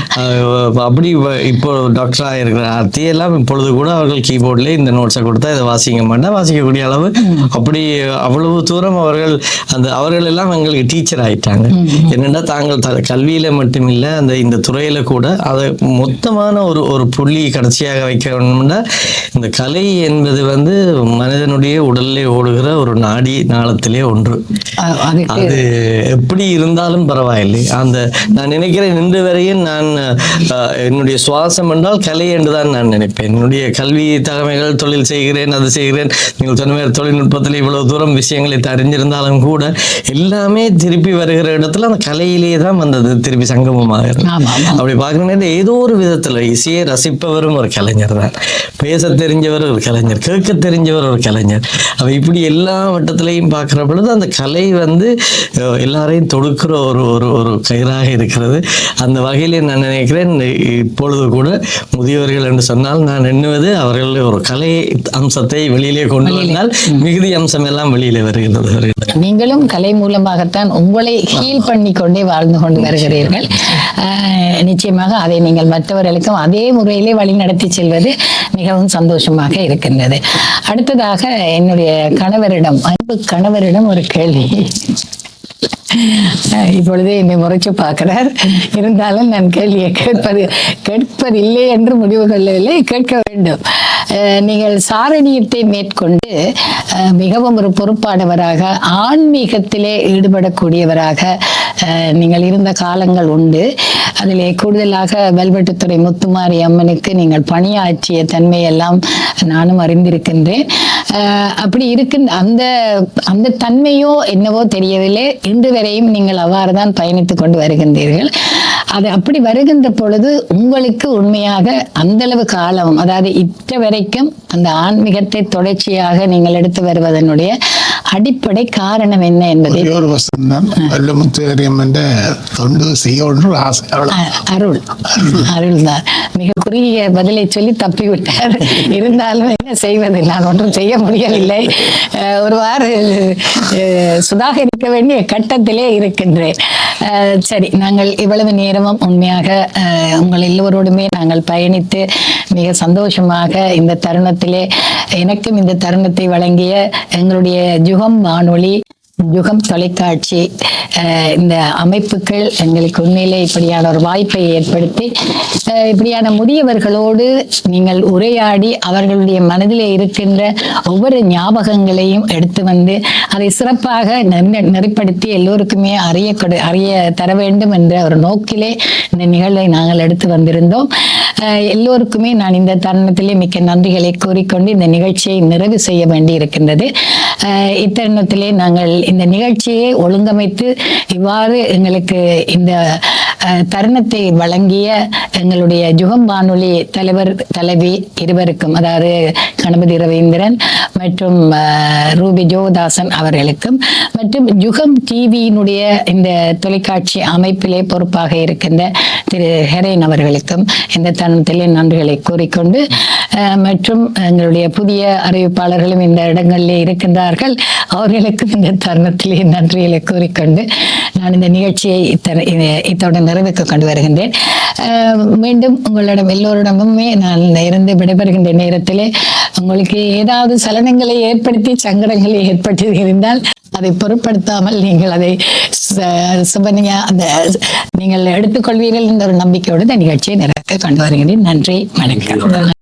அப்படி இப்போ டாக்டராக இருக்கிற அத்தையெல்லாம் இப்பொழுது கூட அவர்கள் கீபோர்ட்ல இந்த நோட்ஸை கொடுத்தா இதை வாசிக்க மாட்டேன், வாசிக்கக்கூடிய அளவு அப்படி அவ்வளவு தூரம் அவர்கள் எல்லாம் எங்களுக்கு டீச்சர் ஆயிட்டாங்க. என்னன்னா தாங்கள் கல்வியில மட்டும் இல்ல இந்த துறையில கூட அதை மொத்தமான ஒரு புள்ளி கடைசியாக வைக்க வேணும்னா இந்த கலை என்பது வந்து மனிதனுடைய உடல்ல ஓடுகிற ஒரு நாடி நாளத்திலே ஒன்று. அது எப்படி இருந்தாலும் பரவாயில்லை. நான் நினைக்கிறேன் இன்று வரையும் நான் என்னுடைய சுவாசம் என்றால் கலை என்றுதான் நான் நினைப்பேன். என்னுடைய கல்வி தகமைகள் தொழில் செய்கிறேன், அது செய்கிறேன். நீங்கள் சொன்ன மாதிரி தொழில்நுட்பத்தில் இவ்வளவு தூரம் விஷயங்களை அறிஞ்சிருந்தாலும் கூட எல்லாமே திருப்பி வருகிற இடத்துல அந்த கலையிலேயே தான் வந்தது, திருப்பி சங்கமமாக. அப்படி பார்க்கணும், ஏதோ ஒரு விதத்துல இசையை ரசிப்பவரும் ஒரு கலைஞர் தான், பேச தெரிஞ்சவர் ஒரு கலைஞர், கேட்க தெரிஞ்சவர் ஒரு கலைஞர். அவ இப்படி எல்லா வட்டத்திலையும் பார்க்கிற பொழுது அந்த கலை வந்து எல்லாரையும் தொடுக்கிற ஒரு கயிறாக இருக்கிறது. அந்த வகையிலே நான் நினைக்கிறேன் இப்பொழுது கூட முதியவர்கள் என்று சொன்னால் நான் எண்ணுவது அவர்கள் ஒரு கலை அம்சத்தை வெளியிலே கொண்டு வந்தால் மிகுதி அம்சம் எல்லாம் வெளியிலே வருகிறது. நீங்களும் கலை மூலமாகத்தான் உங்களை ஹீல் பண்ணி கொண்டே வாழ்ந்து கொண்டு வருகிறீர்கள். நிச்சயமாக அதை நீங்கள் மற்றவர்களுக்கும் அதே முறையிலே வழி நடத்தி செல்வது மிகவும் சந்தோஷமாக இருக்கின்றது. அடுத்ததாக என்னுடைய அன்பு கணவரிடம் ஒரு கேள்வி. இப்பொழுது என்னை முறைச்சு பார்க்கிறார். இருந்தாலும் நான் கேள்வியை கேட்பதில்லை என்று முடிவு கொள்ளவில்லை, கேட்க வேண்டும். நீங்கள் சாரணியத்தை மேற்கொண்டு மிகவும் ஒரு பொறுப்பானவராக ஆன்மீகத்திலே ஈடுபடக்கூடியவராக நீங்கள் இருந்த காலங்கள் உண்டு. அதிலே கூடுதலாக வெல்வெட்டுத்துறை முத்துமாரி அம்மனுக்கு நீங்கள் பணியாற்றிய தன்மையெல்லாம் நானும் அறிந்திருக்கின்றேன். அப்படி இருக்கின்ற அந்த தன்மையோ என்னவோ தெரியவில்லை, இன்று வரையும் நீங்கள் அவ்வாறு தான் பயணித்து கொண்டு வருகின்றீர்கள். அது அப்படி வருகின்ற பொழுது உங்களுக்கு உண்மையாக அந்த அளவு காலம், அதாவது இத்த வரைக்கும் அந்த ஆன்மீகத்தை தொடர்ச்சியாக நீங்கள் எடுத்து வருவதனுடைய அடிப்படை காரணம் என்ன என்பதை ஒரு வசனம் தான். அருள் தான். மிக குறுகிய பதிலை சொல்லி தப்பிவிட்டார். இருந்தாலும் என்ன செய்வது, நான் ஒன்றும் செய்ய முடியவில்லை. ஒருவாறு சுதாகரிக்க வேண்டிய கட்டத்திலே இருக்கின்றேன். சரி, நாங்கள் இவ்வளவு நேரமும் உண்மையாக உங்கள் எல்லோரோடுமே நாங்கள் பயணித்து மிக சந்தோஷமாக இந்த தருணத்திலே எனக்கும் இந்த தருணத்தை வழங்கிய எங்களுடைய யுகம் வானொலி, யுகம் தொலைக்காட்சி இந்த அமைப்புகள் எங்களுக்கு உண்மையிலே இப்படியான ஒரு வாய்ப்பை ஏற்படுத்தி இப்படியான முதியவர்களோடு நீங்கள் உரையாடி அவர்களுடைய மனதிலே இருக்கின்ற ஒவ்வொரு ஞாபகங்களையும் எடுத்து வந்து அதை சிறப்பாக நெறிப்படுத்தி எல்லோருக்குமே அறிய தர வேண்டும் என்ற ஒரு நோக்கிலே இந்த நிகழ்வை நாங்கள் எடுத்து வந்திருந்தோம். எல்லோருக்குமே நான் இந்த தருணத்திலே மிக்க நன்றிகளை கூறிக்கொண்டு இந்த நிகழ்ச்சியை நிறைவு செய்ய வேண்டி இருக்கின்றது. இத்தருணத்திலே நாங்கள் இந்த நிகழ்ச்சியை ஒழுங்கமைத்து இவ்வாறு எங்களுக்கு இந்த தருணத்தை வழங்கிய எங்களுடைய யுகம் வானொலி தலைவர் தலைவி இருவருக்கும், அதாவது கணபதி ரவீந்திரன் மற்றும் ரூபி ஜோதாசன் அவர்களுக்கும், மற்றும் யுகம் டிவியினுடைய இந்த தொலைக்காட்சி அமைப்பிலே பொறுப்பாக இருக்கின்ற திரு ஹெரேன் அவர்களுக்கும் இந்த தருணத்திலே நன்றிகளை கூறிக்கொண்டு, மற்றும் எங்களுடைய புதிய அறிவிப்பாளர்களும் இந்த இடங்களிலே இருக்கின்றார்கள், அவர்களுக்கும் இந்த தருணத்திலே நன்றிகளை கூறிக்கொண்டு நான் இந்த நிகழ்ச்சியை இத்துடன் நிறைவுக்கு கொண்டு வருகின்றேன். மீண்டும் உங்களிடம் எல்லோரிடமுமே நான் இருந்து விடைபெறுகின்ற நேரத்திலே உங்களுக்கு ஏதாவது சலனங்களை ஏற்படுத்தி சங்கடங்களை ஏற்படுத்தி இருந்தால் அதை பொருட்படுத்தாமல் நீங்கள் அதை நீங்கள் எடுத்துக்கொள்வீர்கள் என்ற ஒரு நம்பிக்கையோடு இந்த நிகழ்ச்சியை நிறைவேற்ற கொண்டு வருகிறேன். நன்றி, வணக்கம்.